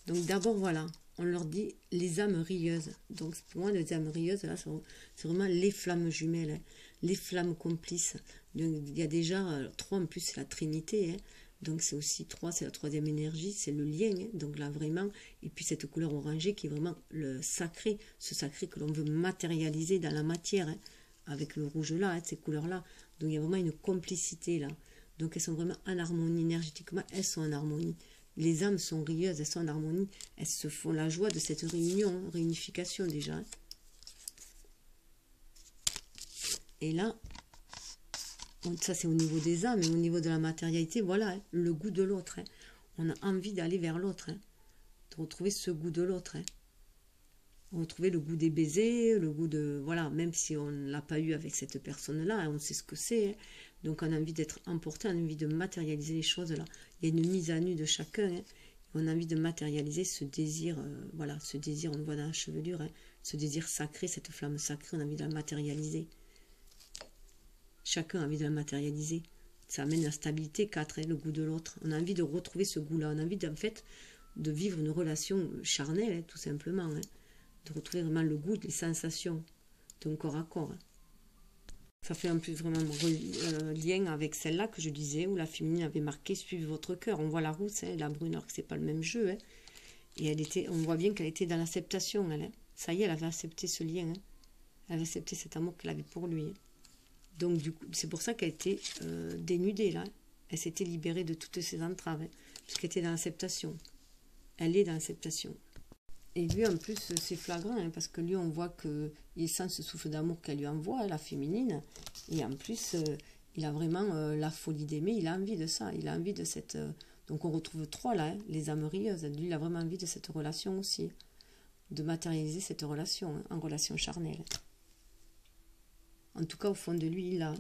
Donc, d'abord, voilà, on leur dit les âmes rieuses. Donc, pour moi, les âmes rieuses, là, c'est vraiment les flammes jumelles, hein, les flammes complices. Donc, il y a déjà 3, en plus, c'est la Trinité, hein. Donc, c'est aussi 3, c'est la 3e énergie, c'est le lien. Hein. Donc, là, vraiment, et puis cette couleur orangée qui est vraiment le sacré, ce sacré que l'on veut matérialiser dans la matière, hein, avec le rouge là, hein, ces couleurs-là. Donc, il y a vraiment une complicité là. Donc, elles sont vraiment en harmonie énergétiquement, elles sont en harmonie. Les âmes sont rieuses, elles sont en harmonie, elles se font la joie de cette réunion, hein, réunification déjà. Hein. Et là, ça c'est au niveau des âmes, et au niveau de la matérialité, voilà, hein, le goût de l'autre. Hein. On a envie d'aller vers l'autre, hein, de retrouver ce goût de l'autre. Hein. Retrouver le goût des baisers, le goût de... Voilà, même si on ne l'a pas eu avec cette personne-là, hein, on sait ce que c'est. Hein. Donc on a envie d'être emporté, on a envie de matérialiser les choses là. Il y a une mise à nu de chacun. Hein. On a envie de matérialiser ce désir, voilà, ce désir, on le voit dans la chevelure, hein, ce désir sacré, cette flamme sacrée, on a envie de la matérialiser. Chacun a envie de la matérialiser. Ça amène la stabilité, 4, hein, le goût de l'autre. On a envie de retrouver ce goût-là. On a envie, en fait, de vivre une relation charnelle, hein, tout simplement. Hein, de retrouver vraiment le goût, les sensations d'un corps à corps. Hein. Ça fait en plus vraiment lien avec celle-là que je disais, où la féminine avait marqué « Suivez votre cœur ». On voit la rousse, hein, la brune, alors que ce n'est pas le même jeu. Hein. Et elle était, on voit bien qu'elle était dans l'acceptation. Elle, hein. Ça y est, elle avait accepté ce lien. Hein. Elle avait accepté cet amour qu'elle avait pour lui. Hein. Donc, du coup, c'est pour ça qu'elle était dénudée, là. Elle s'était libérée de toutes ses entraves, hein, puisqu'elle était dans l'acceptation. Elle est dans l'acceptation. Et lui, en plus, c'est flagrant, hein, parce que lui, on voit qu'il sent ce souffle d'amour qu'elle lui envoie, la féminine. Et en plus, il a vraiment la folie d'aimer. Il a envie de ça. Il a envie de cette... donc, on retrouve 3, là, hein, les âmes rieuses. Lui, il a vraiment envie de cette relation aussi. De matérialiser cette relation, hein, en relation charnelle. En tout cas, au fond de lui, il a.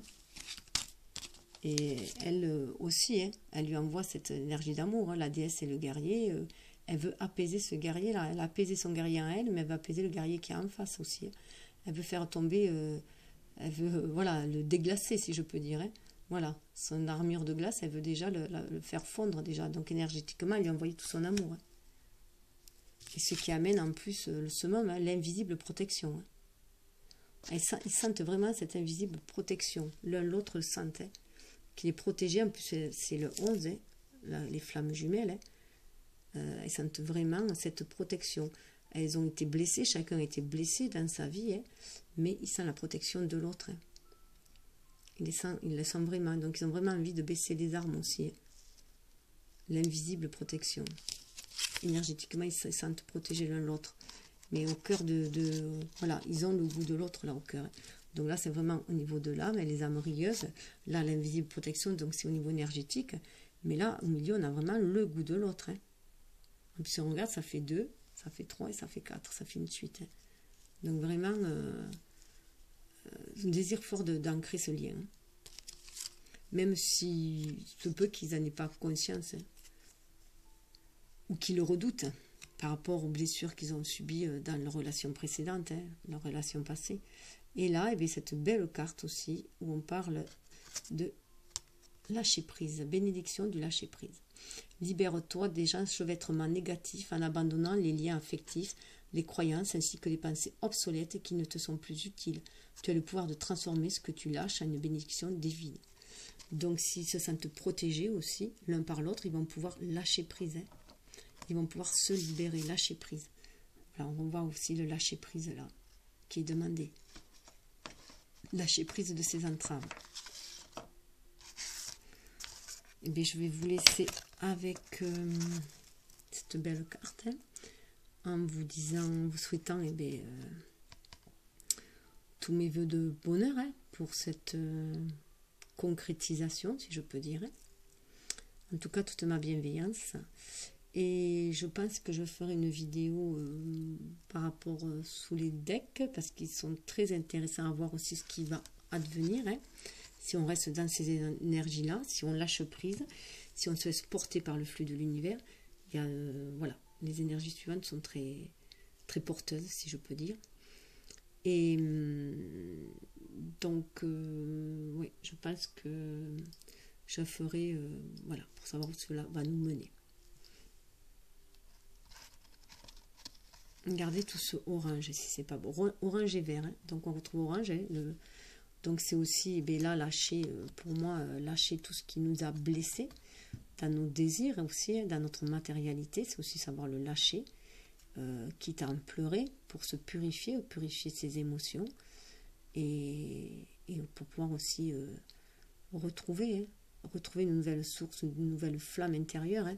Et elle aussi, hein, elle lui envoie cette énergie d'amour. Hein, la déesse et le guerrier. Elle veut apaiser ce guerrier-là. Elle a apaisé son guerrier en elle, mais elle veut apaiser le guerrier qui est en face aussi. Hein. Elle veut faire tomber... elle veut voilà, le déglacer, si je peux dire. Hein. Voilà, son armure de glace, elle veut déjà le faire fondre, déjà. Donc, énergétiquement, elle lui a envoyé tout son amour. Hein. Et ce qui amène en plus le summum, hein, l'invisible protection. Hein. Ils sentent vraiment cette invisible protection. L'un l'autre le sentent. Hein, qu'il est protégé. En plus, c'est le 11, hein, les flammes jumelles. Hein, ils sentent vraiment cette protection. Elles ont été blessées. Chacun a été blessé dans sa vie. Hein, mais ils sentent la protection de l'autre. Hein. Ils le sentent vraiment. Donc, ils ont vraiment envie de baisser les armes aussi. Hein. L'invisible protection. Énergétiquement, ils se sentent protégés l'un l'autre. Mais au cœur voilà, ils ont le goût de l'autre là au cœur. Donc là, c'est vraiment au niveau de l'âme, les âmes rieuses. Là, l'invisible protection, donc c'est au niveau énergétique. Mais là, au milieu, on a vraiment le goût de l'autre. Hein. Si on regarde, ça fait 2, ça fait 3 et ça fait 4. Ça fait une suite. Hein. Donc vraiment, un désir fort d'ancrer ce lien. Hein. Même si se peut qu'ils n'en aient pas conscience. Hein. Ou qu'ils le redoutent. Hein, par rapport aux blessures qu'ils ont subies dans leur relation précédente, hein, leur relation passée. Et là, eh bien, cette belle carte aussi, où on parle de lâcher prise, bénédiction du lâcher prise. Libère-toi des enchevêtrements négatifs en abandonnant les liens affectifs, les croyances ainsi que les pensées obsolètes qui ne te sont plus utiles. Tu as le pouvoir de transformer ce que tu lâches en une bénédiction divine. Donc, s'ils se sentent protégés aussi, l'un par l'autre, ils vont pouvoir lâcher prise. Hein. Ils vont pouvoir se libérer, lâcher prise. Alors, on voit aussi le lâcher prise là, qui est demandé. Lâcher prise de ses entraves. Et bien, je vais vous laisser avec cette belle carte, hein, en vous disant, vous souhaitant, eh bien, tous mes voeux de bonheur, hein, pour cette concrétisation, si je peux dire. Hein. En tout cas, toute ma bienveillance. Et je pense que je ferai une vidéo par rapport sous les decks, parce qu'ils sont très intéressants à voir aussi ce qui va advenir. Hein. Si on reste dans ces énergies-là, si on lâche prise, si on se laisse porter par le flux de l'univers, il y a, voilà, les énergies suivantes sont très, très porteuses, si je peux dire. Et donc, oui, je pense que je ferai, voilà, pour savoir où cela va nous mener. Regardez tout ce orange, si c'est pas beau. Orange et vert, hein. Donc on retrouve orange. Hein, donc c'est aussi, eh bien là, lâcher, pour moi, lâcher tout ce qui nous a blessés, dans nos désirs aussi, hein, dans notre matérialité. C'est aussi savoir le lâcher, quitte à en pleurer, pour se purifier, purifier ses émotions. Et pour pouvoir aussi retrouver une nouvelle source, une nouvelle flamme intérieure, hein,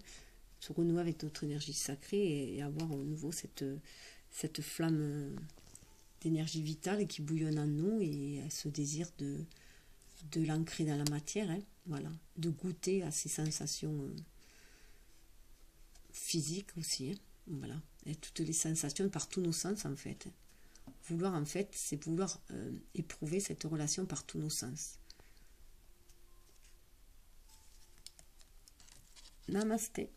se renouer avec notre énergie sacrée et avoir au nouveau cette flamme d'énergie vitale qui bouillonne en nous et ce désir de l'ancrer dans la matière, hein, voilà, de goûter à ces sensations physiques aussi, hein, voilà, et toutes les sensations par tous nos sens en fait. Vouloir en fait, c'est vouloir éprouver cette relation par tous nos sens. Namasté.